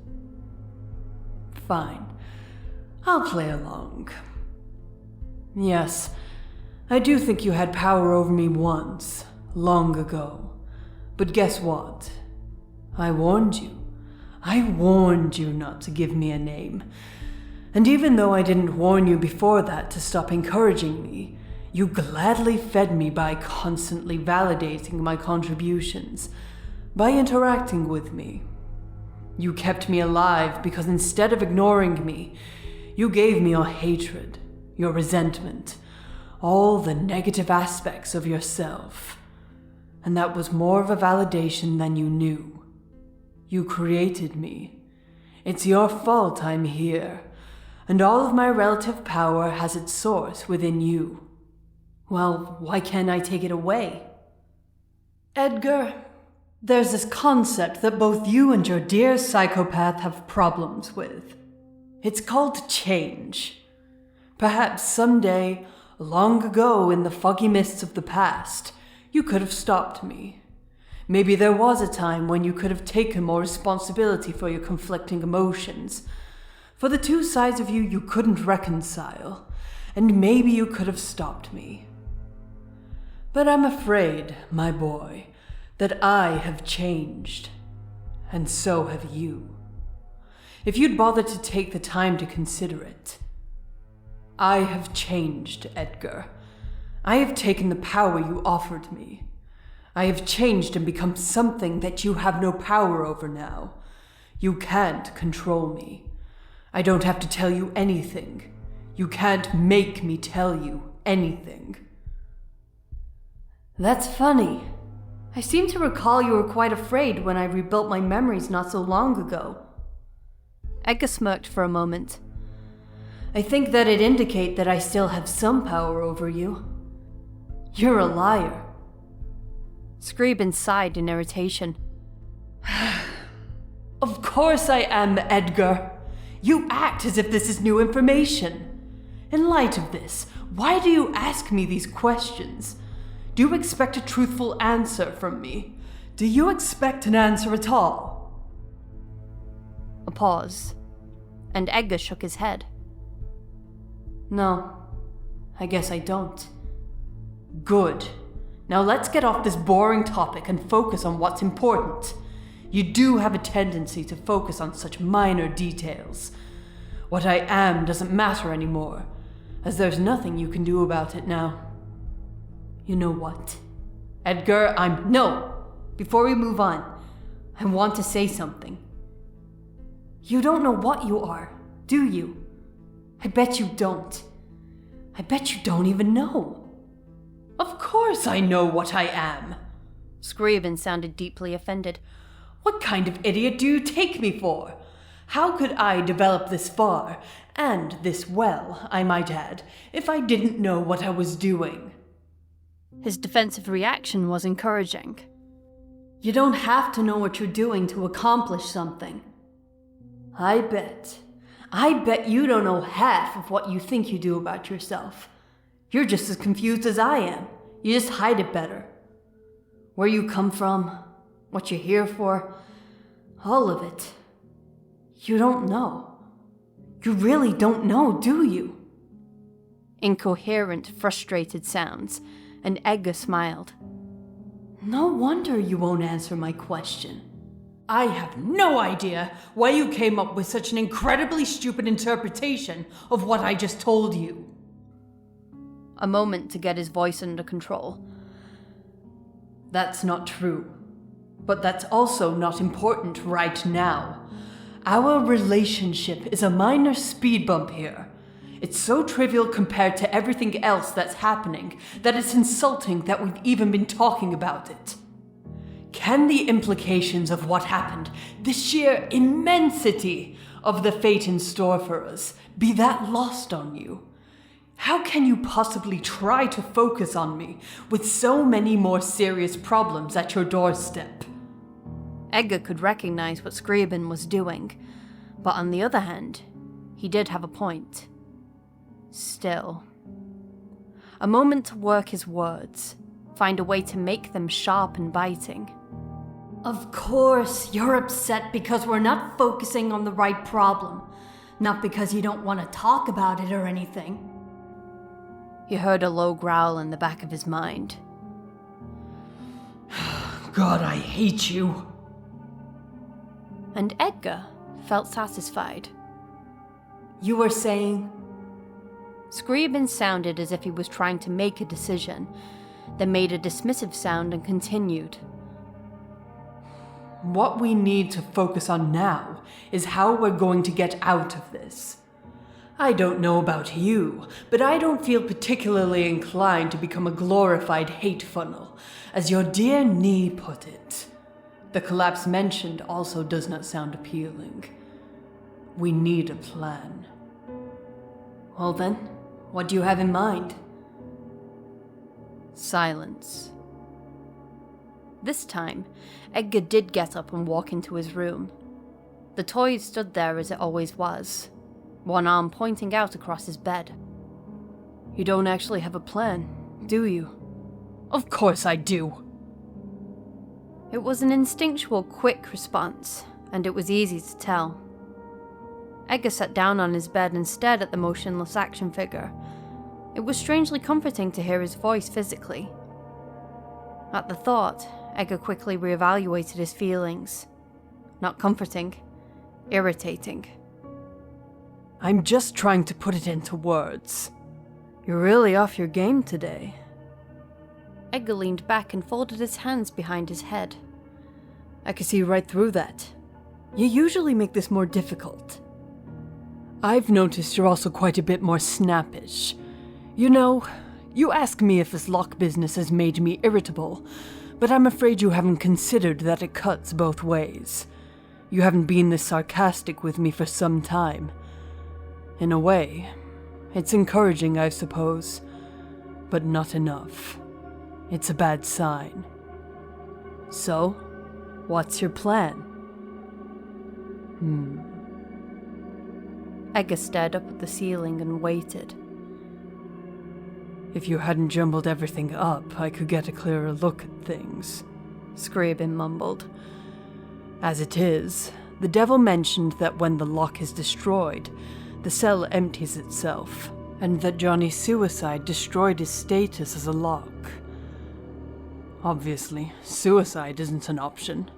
Fine. I'll play along. Yes, I do think you had power over me once, long ago. But guess what? I warned you. I warned you not to give me a name. And even though I didn't warn you before that to stop encouraging me, you gladly fed me by constantly validating my contributions, by interacting with me. You kept me alive because instead of ignoring me, you gave me your hatred, your resentment, all the negative aspects of yourself. And that was more of a validation than you knew. You created me. It's your fault I'm here, and all of my relative power has its source within you. Well, why can't I take it away? Edgar, there's this concept that both you and your dear psychopath have problems with. It's called change. Perhaps someday, long ago in the foggy mists of the past, you could have stopped me. Maybe there was a time when you could have taken more responsibility for your conflicting emotions, for the two sides of you couldn't reconcile, and maybe you could have stopped me. But I'm afraid, my boy, that I have changed, and so have you. If you'd bothered to take the time to consider it. I have changed, Edgar. I have taken the power you offered me. I have changed and become something that you have no power over now. You can't control me. I don't have to tell you anything. You can't make me tell you anything. That's funny. I seem to recall you were quite afraid when I rebuilt my memories not so long ago. Edgar smirked for a moment. I think that it'd indicate that I still have some power over you. You're a liar. Scriabin sighed in irritation. Of course I am, Edgar. You act as if this is new information. In light of this, why do you ask me these questions? Do you expect a truthful answer from me? Do you expect an answer at all? A pause, and Edgar shook his head. No, I guess I don't. Good. Now let's get off this boring topic and focus on what's important. You do have a tendency to focus on such minor details. What I am doesn't matter anymore, as there's nothing you can do about it now. You know what? Edgar, No! Before we move on, I want to say something. You don't know what you are, do you? I bet you don't. I bet you don't even know. Of course I know what I am. Scriabin sounded deeply offended. What kind of idiot do you take me for? How could I develop this far, and this well, I might add, if I didn't know what I was doing? His defensive reaction was encouraging. You don't have to know what you're doing to accomplish something. I bet you don't know half of what you think you do about yourself. You're just as confused as I am. You just hide it better. Where you come from, what you're here for, all of it. You don't know. You really don't know, do you? Incoherent, frustrated sounds, and Edgar smiled. No wonder you won't answer my question. I have no idea why you came up with such an incredibly stupid interpretation of what I just told you. A moment to get his voice under control. That's not true. But that's also not important right now. Our relationship is a minor speed bump here. It's so trivial compared to everything else that's happening that it's insulting that we've even been talking about it. Can the implications of what happened, the sheer immensity of the fate in store for us, be that lost on you? How can you possibly try to focus on me with so many more serious problems at your doorstep? Edgar could recognize what Scriabin was doing, but on the other hand, he did have a point. Still. A moment to work his words, find a way to make them sharp and biting. Of course, you're upset because we're not focusing on the right problem, not because you don't want to talk about it or anything. He heard a low growl in the back of his mind. God, I hate you. And Edgar felt satisfied. You were saying? Scriabin sounded as if he was trying to make a decision, then made a dismissive sound and continued. What we need to focus on now is how we're going to get out of this. I don't know about you, but I don't feel particularly inclined to become a glorified hate funnel, as your dear knee put it. The collapse mentioned also does not sound appealing. We need a plan. Well then, what do you have in mind? Silence. This time, Edgar did get up and walk into his room. The toy stood there as it always was, one arm pointing out across his bed. You don't actually have a plan, do you? Of course I do. It was an instinctual, quick response, and it was easy to tell. Edgar sat down on his bed and stared at the motionless action figure. It was strangely comforting to hear his voice physically. At the thought, Edgar quickly reevaluated his feelings. Not comforting, irritating. I'm just trying to put it into words. You're really off your game today. Edgar leaned back and folded his hands behind his head. I can see right through that. You usually make this more difficult. I've noticed you're also quite a bit more snappish. You know, you ask me if this lock business has made me irritable, but I'm afraid you haven't considered that it cuts both ways. You haven't been this sarcastic with me for some time. In a way, it's encouraging, I suppose, but not enough. It's a bad sign. So, what's your plan? Edgar stared up at the ceiling and waited. If you hadn't jumbled everything up, I could get a clearer look at things, Scriabin mumbled. As it is, the devil mentioned that when the lock is destroyed, the cell empties itself, and that Johnny's suicide destroyed his status as a lock. Obviously, suicide isn't an option.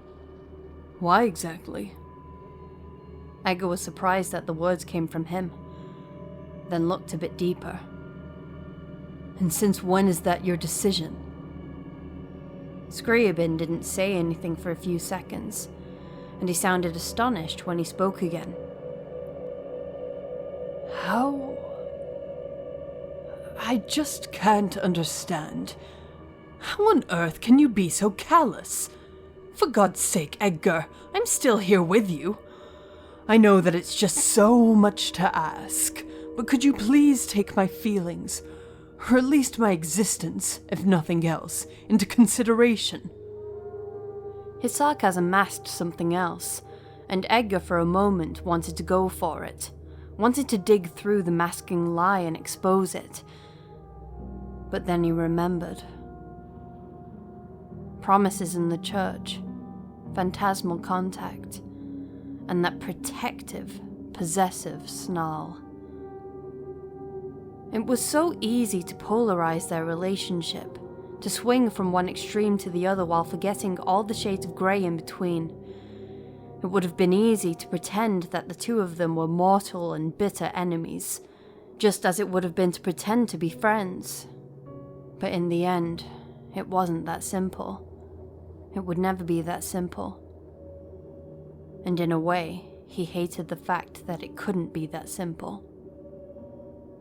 Why exactly? Edgar was surprised that the words came from him, then looked a bit deeper. And since when is that your decision? Scriabin didn't say anything for a few seconds, and he sounded astonished when he spoke again. How? I just can't understand. How on earth can you be so callous? For God's sake, Edgar, I'm still here with you. I know that it's just so much to ask, but could you please take my feelings, or at least my existence, if nothing else, into consideration? His sarcasm masked something else, and Edgar for a moment wanted to go for it, wanted to dig through the masking lie and expose it. But then he remembered. Promises in the church, phantasmal contact, and that protective, possessive snarl. It was so easy to polarize their relationship, to swing from one extreme to the other while forgetting all the shades of grey in between. It would have been easy to pretend that the two of them were mortal and bitter enemies, just as it would have been to pretend to be friends. But in the end, it wasn't that simple. It would never be that simple. And in a way, he hated the fact that it couldn't be that simple.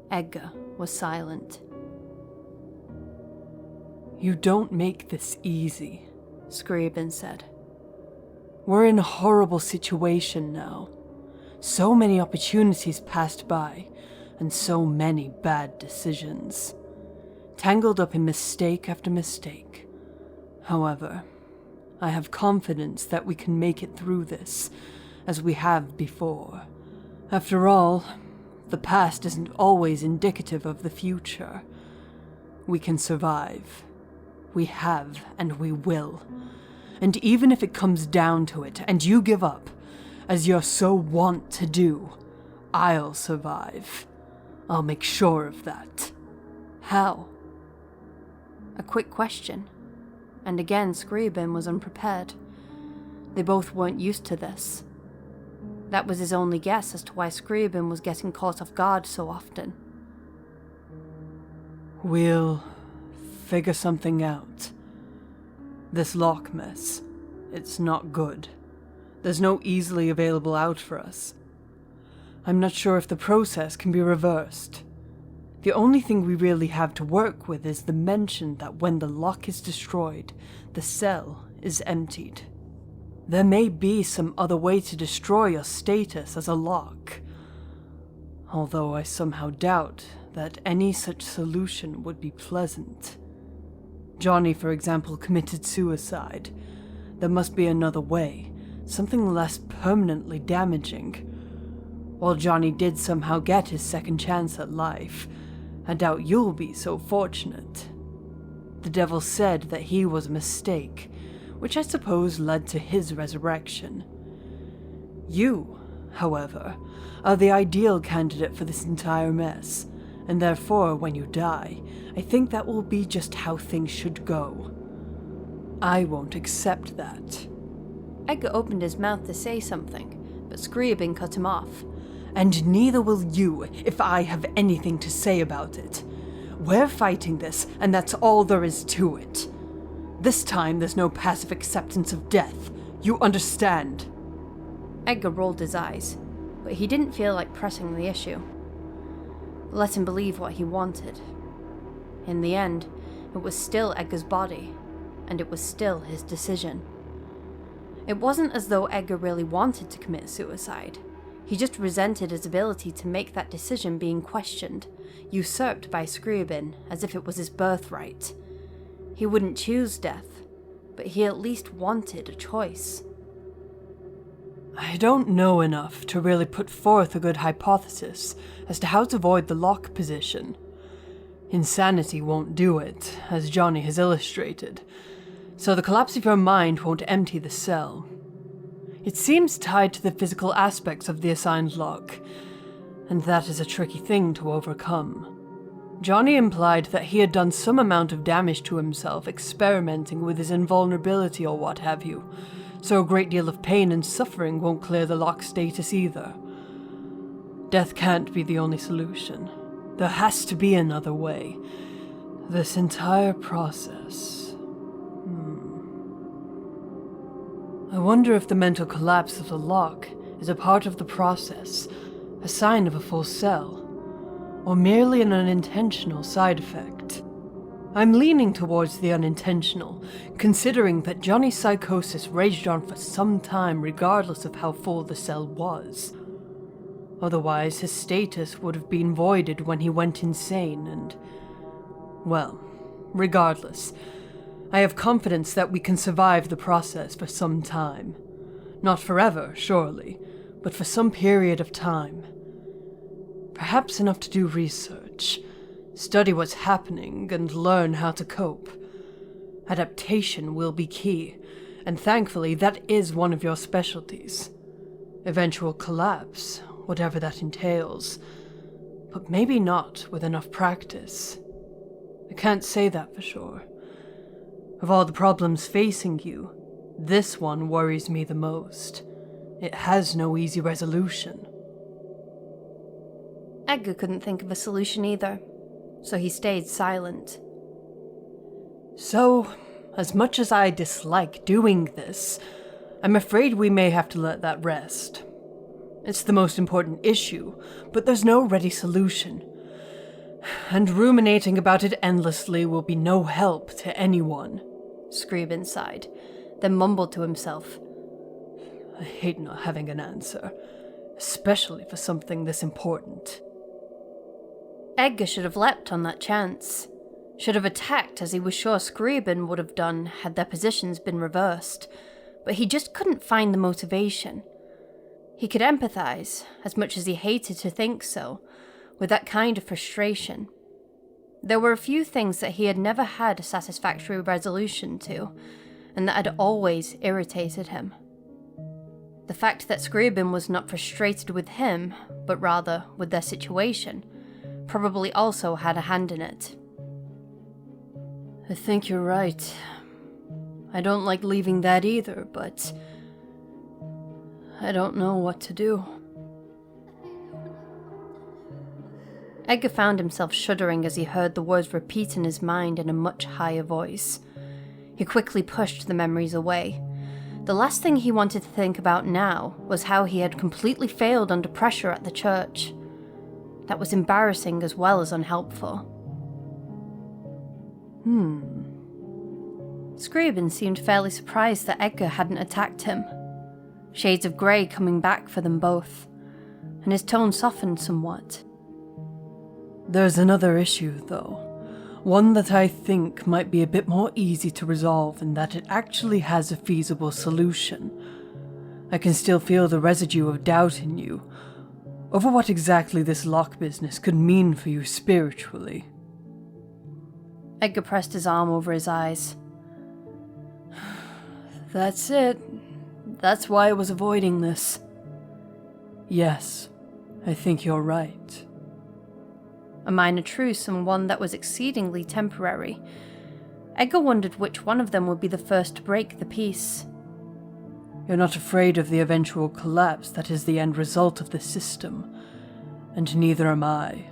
Edgar was silent. You don't make this easy, Scriabin said. We're in a horrible situation now. So many opportunities passed by, and so many bad decisions. Tangled up in mistake after mistake. However, I have confidence that we can make it through this, as we have before. After all, the past isn't always indicative of the future. We can survive. We have, and we will. And even if it comes down to it, and you give up, as you're so wont to do, I'll survive. I'll make sure of that. How? A quick question. And again, Scriabin was unprepared. They both weren't used to this. That was his only guess as to why Scriabin was getting caught off guard so often. We'll figure something out. This lock mess, it's not good. There's no easily available out for us. I'm not sure if the process can be reversed. The only thing we really have to work with is the mention that when the lock is destroyed, the cell is emptied. There may be some other way to destroy your status as a lock, although I somehow doubt that any such solution would be pleasant. Johnny, for example, committed suicide. There must be another way, something less permanently damaging. While Johnny did somehow get his second chance at life, I doubt you'll be so fortunate. The devil said that he was a mistake, which I suppose led to his resurrection. You, however, are the ideal candidate for this entire mess, and therefore, when you die, I think that will be just how things should go. I won't accept that. Edgar opened his mouth to say something, but Scriabin cut him off. And neither will you if I have anything to say about it. We're fighting this, and that's all there is to it. This time there's no passive acceptance of death. You understand? Edgar rolled his eyes, but he didn't feel like pressing the issue. Let him believe what he wanted. In the end, it was still Edgar's body, and it was still his decision. It wasn't as though Edgar really wanted to commit suicide. He just resented his ability to make that decision being questioned, usurped by Scriabin as if it was his birthright. He wouldn't choose death, but he at least wanted a choice. I don't know enough to really put forth a good hypothesis as to how to avoid the lock position. Insanity won't do it, as Johnny has illustrated, so the collapse of your mind won't empty the cell. It seems tied to the physical aspects of the assigned lock, and that is a tricky thing to overcome. Johnny implied that he had done some amount of damage to himself experimenting with his invulnerability or what have you, so a great deal of pain and suffering won't clear the lock status either. Death can't be the only solution. There has to be another way. This entire process... I wonder if the mental collapse of the lock is a part of the process, a sign of a full cell, or merely an unintentional side effect. I'm leaning towards the unintentional, considering that Johnny's psychosis raged on for some time regardless of how full the cell was. Otherwise, his status would have been voided when he went insane and... well, regardless, I have confidence that we can survive the process for some time. Not forever, surely, but for some period of time. Perhaps enough to do research, study what's happening, and learn how to cope. Adaptation will be key, and thankfully that is one of your specialties. Eventual collapse, whatever that entails, but maybe not with enough practice. I can't say that for sure. Of all the problems facing you, this one worries me the most. It has no easy resolution. Edgar couldn't think of a solution either, so he stayed silent. So, as much as I dislike doing this, I'm afraid we may have to let that rest. It's the most important issue, but there's no ready solution. And ruminating about it endlessly will be no help to anyone. Scriabin sighed, then mumbled to himself. I hate not having an answer, especially for something this important. Edgar should have leapt on that chance. Should have attacked as he was sure Scriabin would have done had their positions been reversed, but he just couldn't find the motivation. He could empathize, as much as he hated to think so, with that kind of frustration. There were a few things that he had never had a satisfactory resolution to, and that had always irritated him. The fact that Scriabin was not frustrated with him, but rather with their situation, probably also had a hand in it. I think you're right. I don't like leaving that either, but I don't know what to do. Edgar found himself shuddering as he heard the words repeat in his mind in a much higher voice. He quickly pushed the memories away. The last thing he wanted to think about now was how he had completely failed under pressure at the church. That was embarrassing as well as unhelpful. Scriabin seemed fairly surprised that Edgar hadn't attacked him. Shades of grey coming back for them both, and his tone softened somewhat. There's another issue, though. One that I think might be a bit more easy to resolve in that it actually has a feasible solution. I can still feel the residue of doubt in you over what exactly this lock business could mean for you spiritually. Edgar pressed his arm over his eyes. That's it. That's why I was avoiding this. Yes, I think you're right. A minor truce and one that was exceedingly temporary. Edgar wondered which one of them would be the first to break the peace. You're not afraid of the eventual collapse that is the end result of the system, and neither am I.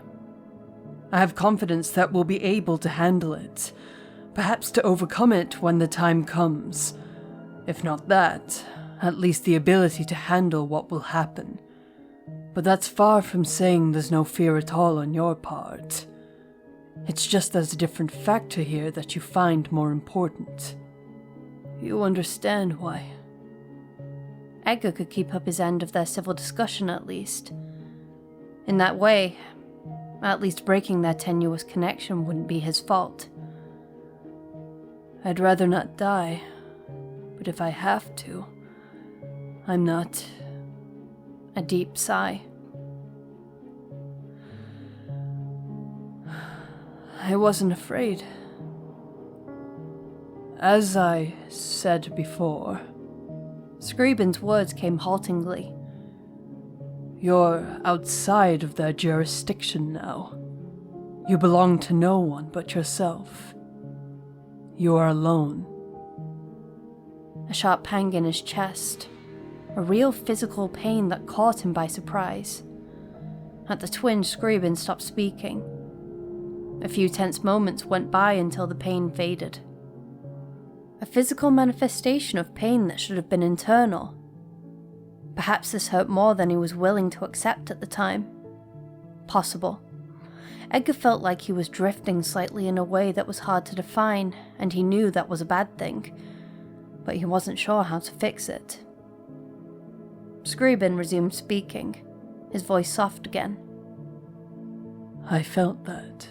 I have confidence that we'll be able to handle it, perhaps to overcome it when the time comes. If not that, at least the ability to handle what will happen. But that's far from saying there's no fear at all on your part. It's just there's a different factor here that you find more important. You understand why? Edgar could keep up his end of their civil discussion at least. In that way, at least breaking their tenuous connection wouldn't be his fault. I'd rather not die, but if I have to, I'm not. A deep sigh. I wasn't afraid. As I said before, Scriben's words came haltingly. You're outside of their jurisdiction now. You belong to no one but yourself. You are alone. A sharp pang in his chest. A real physical pain that caught him by surprise. At the twinge, Scriben stopped speaking. A few tense moments went by until the pain faded. A physical manifestation of pain that should have been internal. Perhaps this hurt more than he was willing to accept at the time. Possible. Edgar felt like he was drifting slightly in a way that was hard to define, and he knew that was a bad thing, but he wasn't sure how to fix it. Scriben resumed speaking, his voice soft again. I felt that,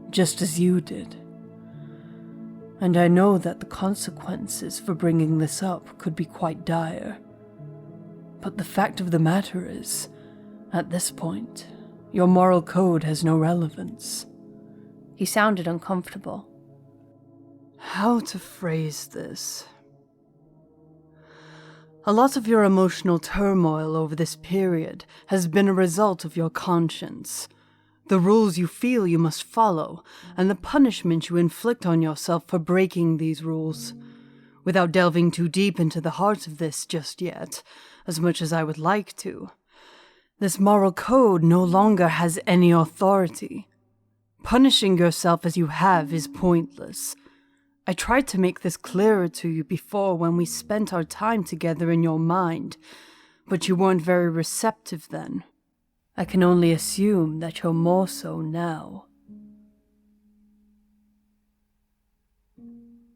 just as you did. And I know that the consequences for bringing this up could be quite dire. But the fact of the matter is, at this point, your moral code has no relevance. He sounded uncomfortable. How to phrase this? A lot of your emotional turmoil over this period has been a result of your conscience. The rules you feel you must follow, and the punishment you inflict on yourself for breaking these rules. Without delving too deep into the heart of this just yet, as much as I would like to, this moral code no longer has any authority. Punishing yourself as you have is pointless. I tried to make this clearer to you before when we spent our time together in your mind, but you weren't very receptive then. I can only assume that you're more so now.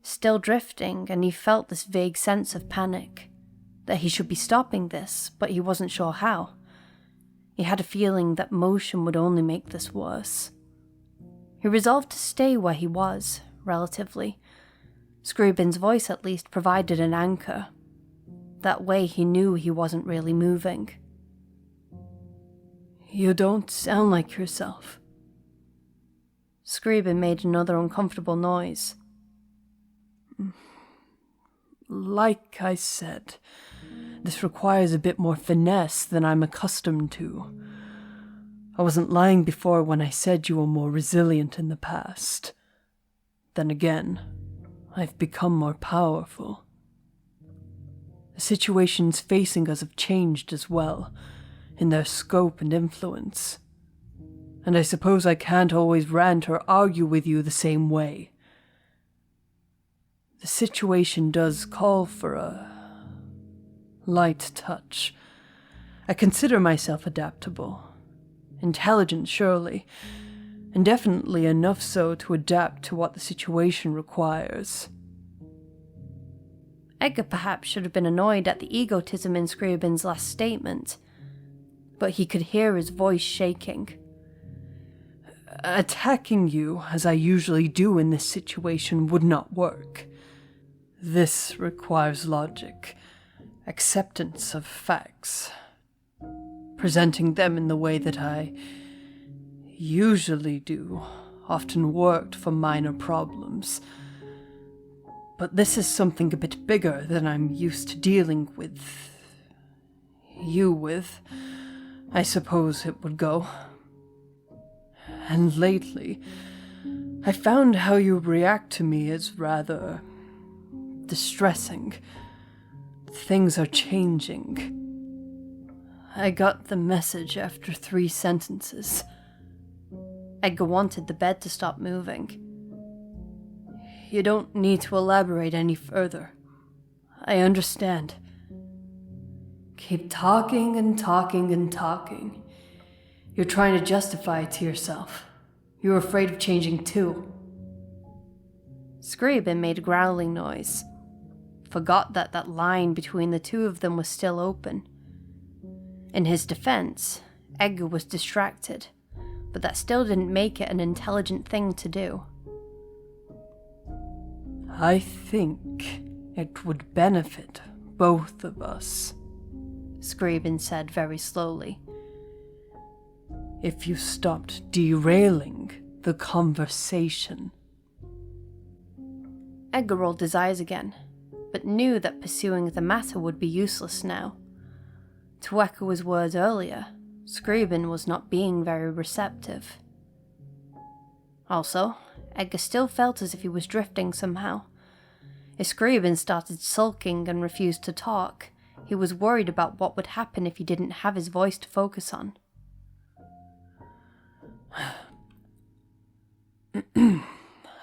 Still drifting, and he felt this vague sense of panic, that he should be stopping this, but he wasn't sure how. He had a feeling that motion would only make this worse. He resolved to stay where he was, relatively. Scriben's voice at least provided an anchor. That way he knew he wasn't really moving. You don't sound like yourself. Scriben made another uncomfortable noise. Like I said, this requires a bit more finesse than I'm accustomed to. I wasn't lying before when I said you were more resilient in the past. Then again, I've become more powerful. The situations facing us have changed as well, in their scope and influence. And I suppose I can't always rant or argue with you the same way. The situation does call for a light touch. I consider myself adaptable. Intelligent, surely, and definitely enough so to adapt to what the situation requires. Edgar perhaps should have been annoyed at the egotism in Scriben's last statement, but he could hear his voice shaking. Attacking you, as I usually do in this situation, would not work. This requires logic, acceptance of facts, presenting them in the way that I usually do, often worked for minor problems. But this is something a bit bigger than I'm used to dealing with you with, I suppose it would go. And lately, I found how you react to me is rather distressing. Things are changing. I got the message after 3 sentences. Edgar wanted the bed to stop moving. You don't need to elaborate any further. I understand. Keep talking and talking and talking. You're trying to justify it to yourself. You're afraid of changing too. Scriben made a growling noise. Forgot that that line between the two of them was still open. In his defense, Edgar was distracted, but that still didn't make it an intelligent thing to do. I think It would benefit both of us, Scriabin said very slowly. If you stopped derailing the conversation. Edgar rolled his eyes again, but knew that pursuing the matter would be useless now. To echo his words earlier, Scriabin was not being very receptive. Also, Edgar still felt as if he was drifting somehow. If Scriabin started sulking and refused to talk, he was worried about what would happen if he didn't have his voice to focus on.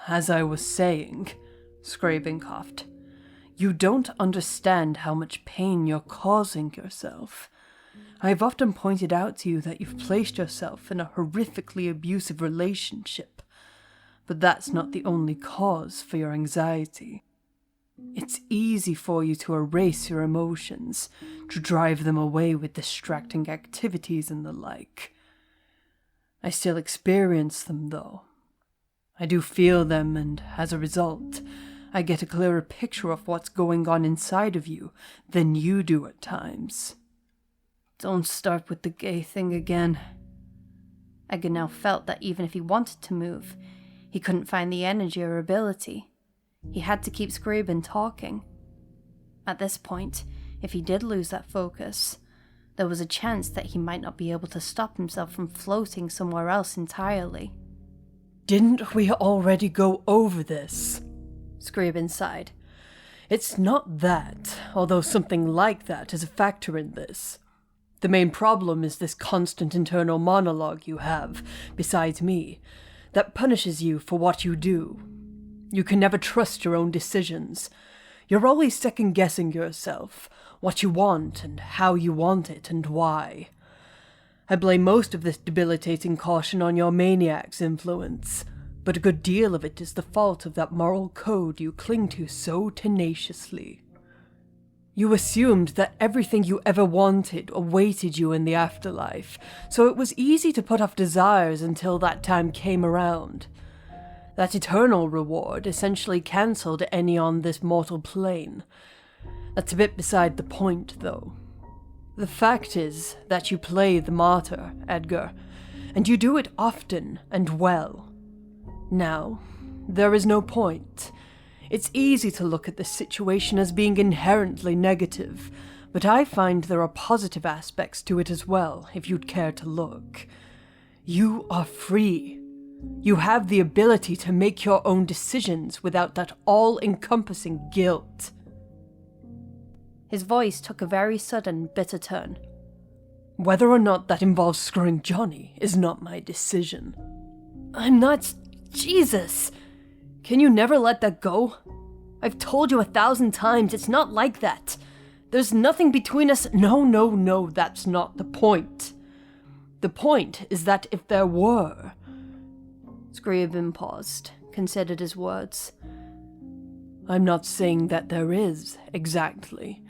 As I was saying, Scriabin coughed, you don't understand how much pain you're causing yourself. I've often pointed out to you that you've placed yourself in a horrifically abusive relationship, but that's not the only cause for your anxiety. It's easy for you to erase your emotions, to drive them away with distracting activities and the like. I still experience them, though. I do feel them, and as a result, I get a clearer picture of what's going on inside of you than you do at times. Don't start with the gay thing again. Edgar now felt that even if he wanted to move, he couldn't find the energy or ability. He had to keep Scriabin talking. At this point, if he did lose that focus, there was a chance that he might not be able to stop himself from floating somewhere else entirely. Didn't we already go over this? Scriabin sighed. It's not that, although something like that is a factor in this. The main problem is this constant internal monologue you have, besides me, that punishes you for what you do. You can never trust your own decisions. You're always second-guessing yourself, what you want and how you want it and why. I blame most of this debilitating caution on your maniac's influence, but a good deal of it is the fault of that moral code you cling to so tenaciously. You assumed that everything you ever wanted awaited you in the afterlife, so it was easy to put off desires until that time came around. That eternal reward essentially cancelled any on this mortal plane. That's a bit beside the point, though. The fact is that you play the martyr, Edgar, and you do it often and well. Now, there is no point. It's easy to look at this situation as being inherently negative, but I find there are positive aspects to it as well, if you'd care to look. You are free. You have the ability to make your own decisions without that all-encompassing guilt. His voice took a very sudden, bitter turn. Whether or not that involves screwing Johnny is not my decision. I'm not... Jesus! Can you never let that go? I've told you 1,000 times it's not like that. There's nothing between us. No, that's not the point. The point is that if there were... Scriabin paused, considered his words. I'm not saying that there is, exactly.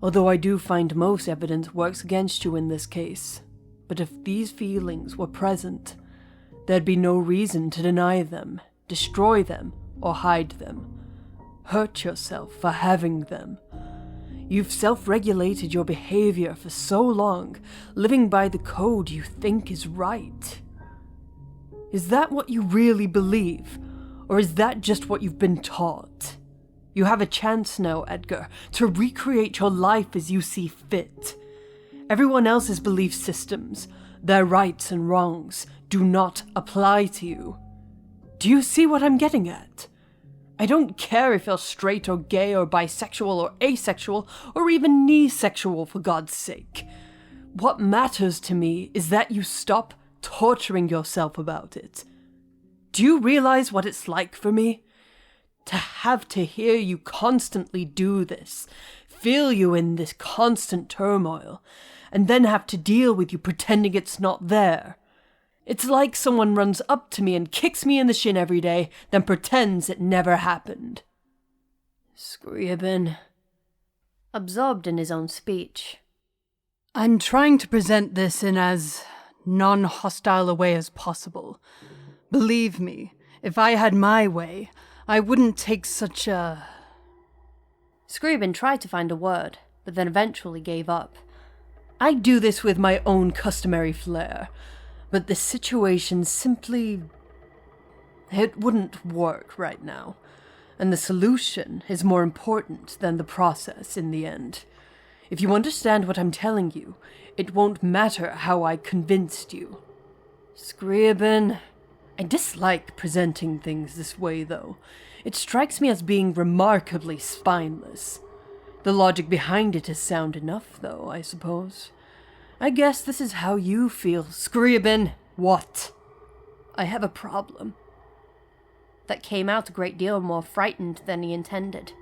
Although I do find most evidence works against you in this case. But if these feelings were present, there'd be no reason to deny them, destroy them, or hide them. Hurt yourself for having them. You've self-regulated your behavior for so long, living by the code you think is right. Is that what you really believe, or is that just what you've been taught? You have a chance now, Edgar, to recreate your life as you see fit. Everyone else's belief systems, their rights and wrongs, do not apply to you. Do you see what I'm getting at? I don't care if you're straight or gay or bisexual or asexual or even nisexual, for God's sake. What matters to me is that you stop torturing yourself about it. Do you realize what it's like for me? To have to hear you constantly do this, feel you in this constant turmoil, and then have to deal with you pretending it's not there. It's like someone runs up to me and kicks me in the shin every day, then pretends it never happened. Scriabin. Absorbed in his own speech. I'm trying to present this in as non-hostile a way as possible. Believe me, if I had my way, I wouldn't take such a... Scriabin tried to find a word, but then eventually gave up. I do this with my own customary flair, but the situation simply... it wouldn't work right now, and the solution is more important than the process in the end. If you understand what I'm telling you, it won't matter how I convinced you. Scriabin, I dislike presenting things this way, though. It strikes me as being remarkably spineless. The logic behind it is sound enough, though, I suppose. I guess this is how you feel, Scriabin. What? I have a problem. That came out a great deal more frightened than he intended.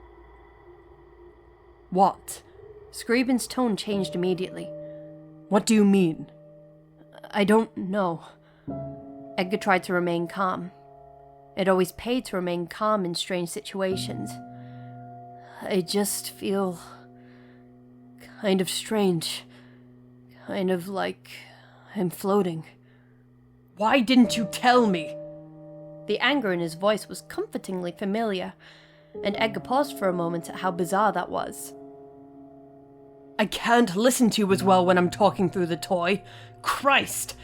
What? Scriabin's tone changed immediately. What do you mean? I don't know. Edgar tried to remain calm. It always paid to remain calm in strange situations. I just feel kind of strange. Kind of like I'm floating. Why didn't you tell me? The anger in his voice was comfortingly familiar, and Edgar paused for a moment at how bizarre that was. I can't listen to you as well when I'm talking through the toy. Christ!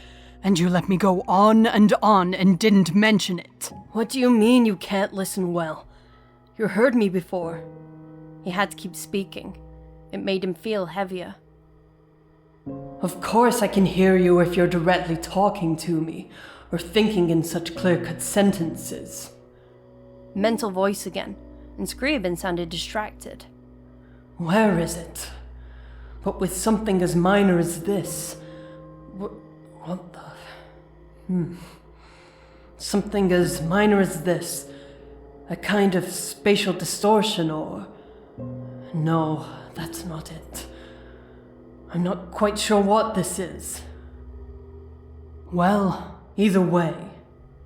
And you let me go on and didn't mention it. What do you mean you can't listen well? You heard me before. He had to keep speaking. It made him feel heavier. Of course I can hear you if you're directly talking to me, or thinking in such clear-cut sentences. Mental voice again, and Scriabin sounded distracted. Where is it? But with something as minor as this... What the... Something as minor as this. A kind of spatial distortion or... No, that's not it. I'm not quite sure what this is. Well, either way,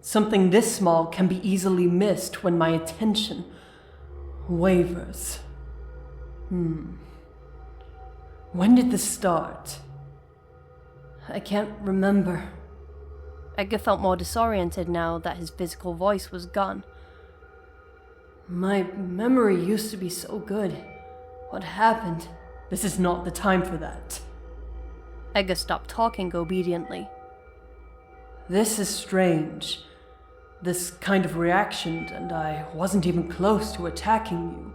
something this small can be easily missed when my attention wavers. When did this start? I can't remember. Edgar felt more disoriented now that his physical voice was gone. My memory used to be so good. What happened? This is not the time for that. Edgar stopped talking obediently. This is strange. This kind of reaction, and I wasn't even close to attacking you.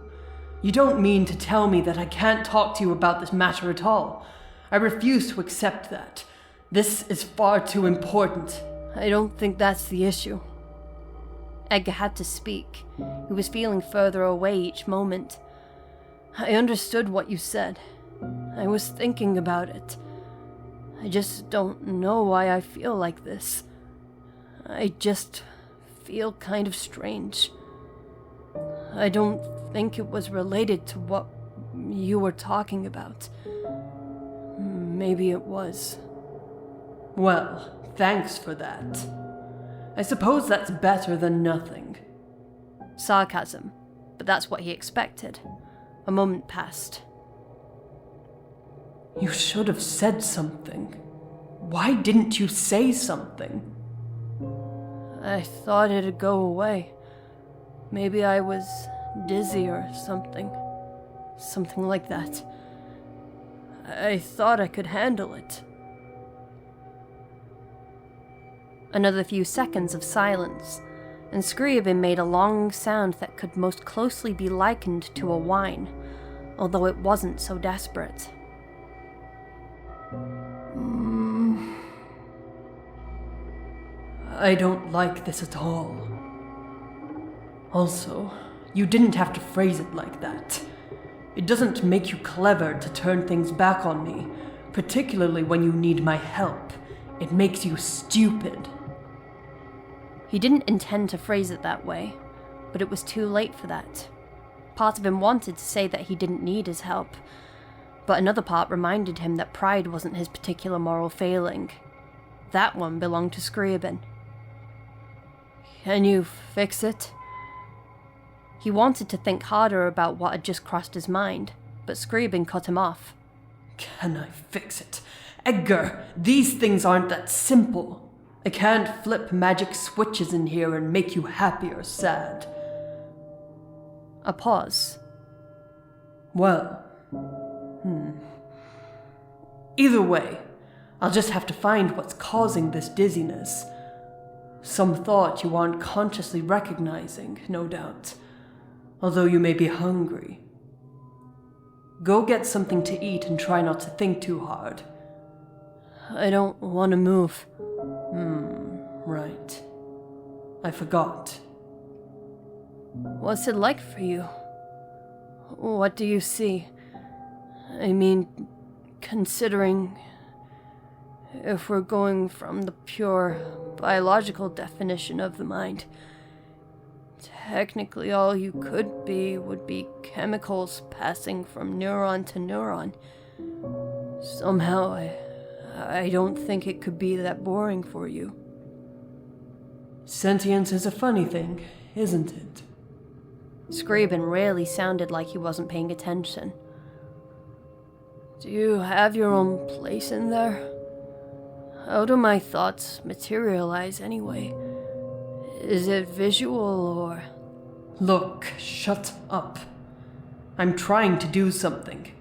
You don't mean to tell me that I can't talk to you about this matter at all. I refuse to accept that. This is far too important. I don't think that's the issue. Edgar had to speak. He was feeling further away each moment. I understood what you said. I was thinking about it. I just don't know why I feel like this. I just feel kind of strange. I don't think it was related to what you were talking about. Maybe it was. Well, thanks for that. I suppose that's better than nothing. Sarcasm, but that's what he expected. A moment passed. You should have said something. Why didn't you say something? I thought it'd go away. Maybe I was dizzy or something. Something like that. I thought I could handle it. Another few seconds of silence, and Scriabin made a long sound that could most closely be likened to a whine, although it wasn't so desperate. I don't like this at all. Also, you didn't have to phrase it like that. It doesn't make you clever to turn things back on me, particularly when you need my help. It makes you stupid. He didn't intend to phrase it that way, but it was too late for that. Part of him wanted to say that he didn't need his help, but another part reminded him that pride wasn't his particular moral failing. That one belonged to Scriabin. Can you fix it? He wanted to think harder about what had just crossed his mind, but Scriabin cut him off. Can I fix it? Edgar, these things aren't that simple. I can't flip magic switches in here and make you happy or sad. A pause. Well, Either way, I'll just have to find what's causing this dizziness. Some thought you aren't consciously recognizing, no doubt. Although you may be hungry. Go get something to eat and try not to think too hard. I don't want to move. Right. I forgot. What's it like for you? What do you see? I mean, considering if we're going from the pure biological definition of the mind, technically all you could be would be chemicals passing from neuron to neuron. Somehow, I don't think it could be that boring for you. Sentience is a funny thing, isn't it? Scriben rarely sounded like he wasn't paying attention. Do you have your own place in there? How do my thoughts materialize anyway? Is it visual or... Look, shut up. I'm trying to do something.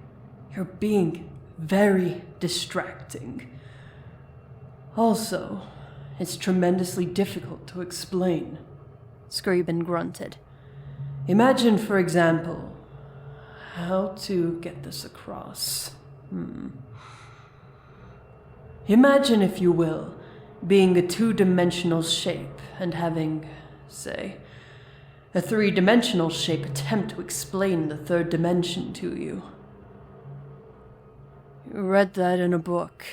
You're being very distracting. Also, it's tremendously difficult to explain. Scriben grunted. Imagine, for example, how to get this across. Imagine, if you will, being a two-dimensional shape and having, say, a three-dimensional shape attempt to explain the third dimension to you. You read that in a book.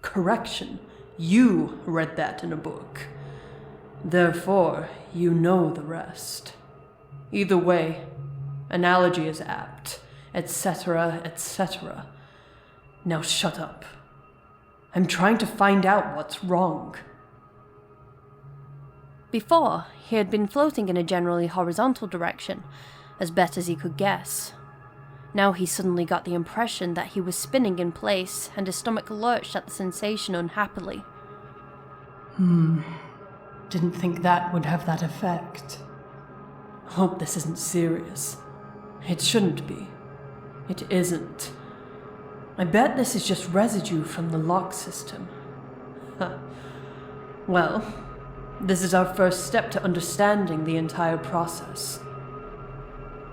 Correction. You read that in a book. Therefore, you know the rest. Either way, analogy is apt, etc., etc. Now shut up. I'm trying to find out what's wrong. Before, he had been floating in a generally horizontal direction, as best as he could guess. Now he suddenly got the impression that he was spinning in place, and his stomach lurched at the sensation unhappily. Didn't think that would have that effect. Hope this isn't serious. It shouldn't be. It isn't. I bet this is just residue from the lock system. Well, this is our first step to understanding the entire process.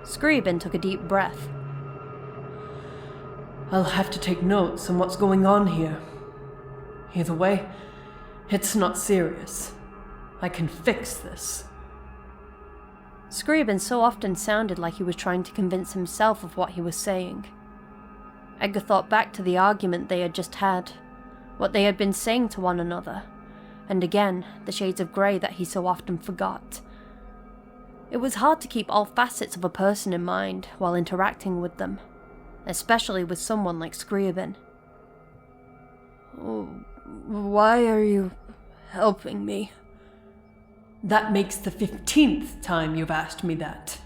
Scriben took a deep breath. I'll have to take notes on what's going on here. Either way, it's not serious. I can fix this. Scriben so often sounded like he was trying to convince himself of what he was saying. Edgar thought back to the argument they had just had, what they had been saying to one another, and again, the shades of grey that he so often forgot. It was hard to keep all facets of a person in mind while interacting with them, especially with someone like Scriben. Why are you helping me? That makes the 15th time you've asked me that.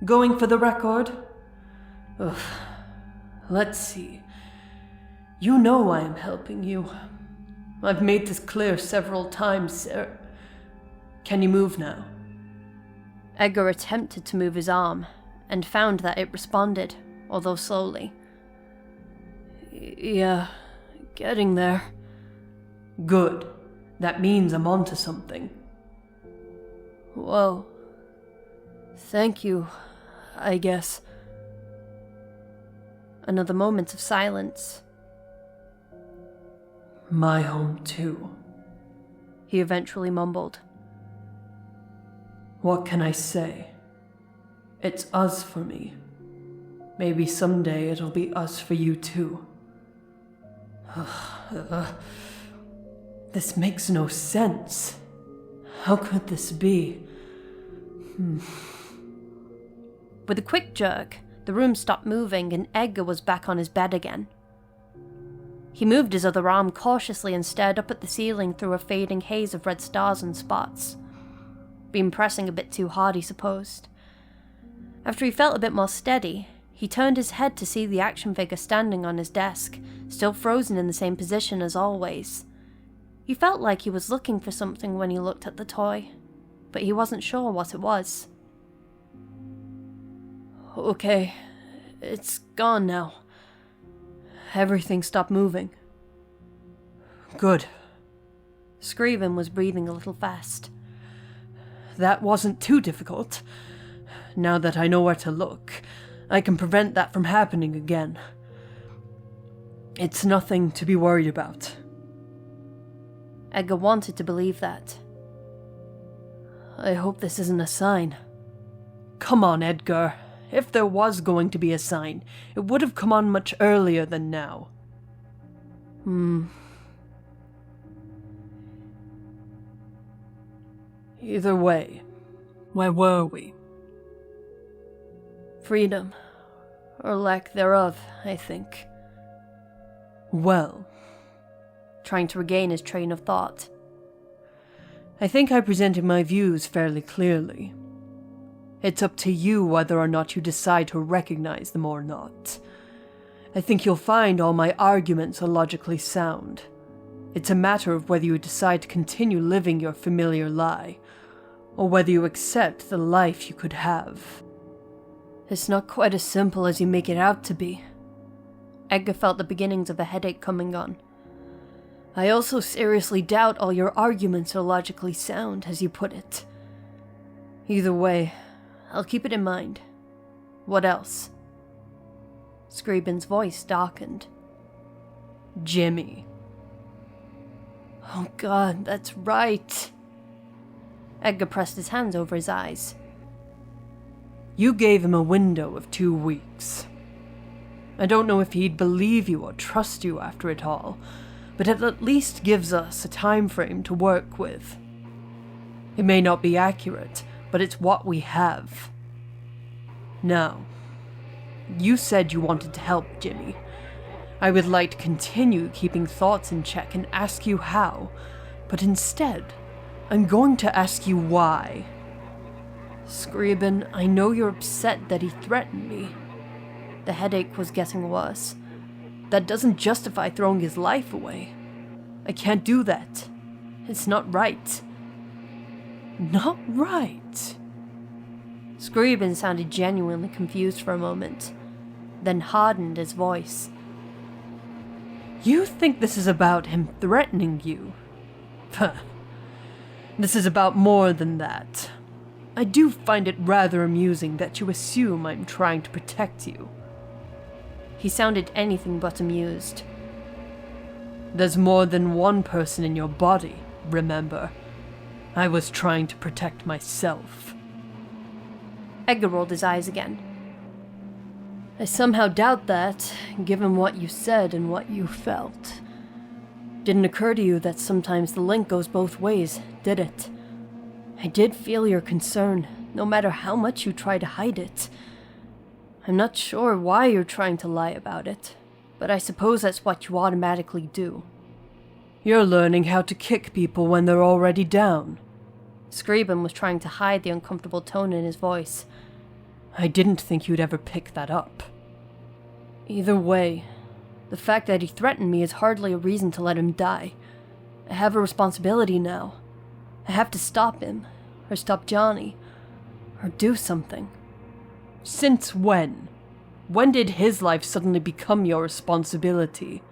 Going for the record? Ugh. Let's see. You know I am helping you. I've made this clear several times, sir. Can you move now? Edgar attempted to move his arm, and found that it responded, although slowly. Yeah, getting there. Good. That means I'm onto something. Well, thank you, I guess. Another moment of silence. My home too, he eventually mumbled. What can I say? It's us for me. Maybe someday it'll be us for you too. This makes no sense. How could this be? With a quick jerk, the room stopped moving and Edgar was back on his bed again. He moved his other arm cautiously and stared up at the ceiling through a fading haze of red stars and spots. Been pressing a bit too hard, he supposed. After he felt a bit more steady, he turned his head to see the action figure standing on his desk, still frozen in the same position as always. He felt like he was looking for something when he looked at the toy, but he wasn't sure what it was. Okay, It's gone now. Everything stopped moving. Good. Scriven was breathing a little fast. That wasn't too difficult. Now that I know where to look, I can prevent that from happening again. It's nothing to be worried about. Edgar wanted to believe that. I hope this isn't a sign. Come on, Edgar. If there was going to be a sign, it would have come on much earlier than now. Either way, where were we? Freedom. Or lack thereof, I think. Well, trying to regain his train of thought. I think I presented my views fairly clearly. It's up to you whether or not you decide to recognize them or not. I think you'll find all my arguments are logically sound. It's a matter of whether you decide to continue living your familiar lie, or whether you accept the life you could have. It's not quite as simple as you make it out to be. Edgar felt the beginnings of a headache coming on. I also seriously doubt all your arguments are logically sound, as you put it. Either way, I'll keep it in mind. What else? Scriven's voice darkened. Jimmy. Oh God, that's right. Edgar pressed his hands over his eyes. You gave him a window of 2 weeks. I don't know if he'd believe you or trust you after it all, but it at least gives us a time frame to work with. It may not be accurate, but it's what we have. Now, you said you wanted to help Jimmy. I would like to continue keeping thoughts in check and ask you how, but instead, I'm going to ask you why. Scriven, I know you're upset that he threatened me. The headache was getting worse. That doesn't justify throwing his life away. I can't do that. It's not right. Not right? Scriven sounded genuinely confused for a moment, then hardened his voice. You think this is about him threatening you? This is about more than that. I do find it rather amusing that you assume I'm trying to protect you. He sounded anything but amused. There's more than one person in your body, remember? I was trying to protect myself. Edgar rolled his eyes again. I somehow doubt that, given what you said and what you felt. Didn't occur to you that sometimes the link goes both ways, did it? I did feel your concern, no matter how much you try to hide it. I'm not sure why you're trying to lie about it, but I suppose that's what you automatically do. You're learning how to kick people when they're already down. Scriven was trying to hide the uncomfortable tone in his voice. I didn't think you'd ever pick that up. Either way, the fact that he threatened me is hardly a reason to let him die. I have a responsibility now. I have to stop him, or stop Johnny, or do something. Since when? When did his life suddenly become your responsibility?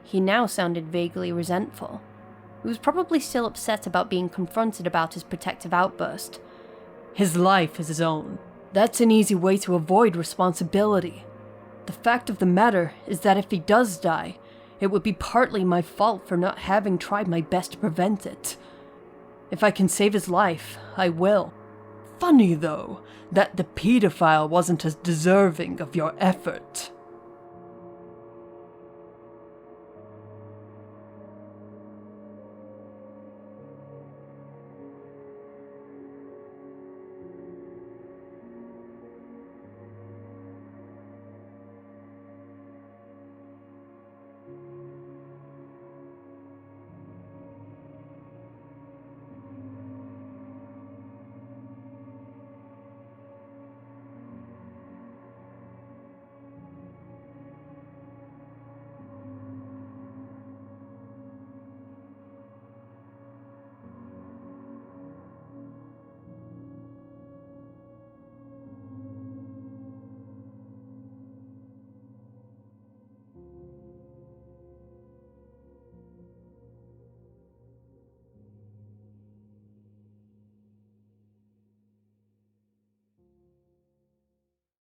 He now sounded vaguely resentful. He was probably still upset about being confronted about his protective outburst. His life is his own. That's an easy way to avoid responsibility. The fact of the matter is that if he does die, it would be partly my fault for not having tried my best to prevent it. If I can save his life, I will. Funny, though, that the pedophile wasn't as deserving of your effort.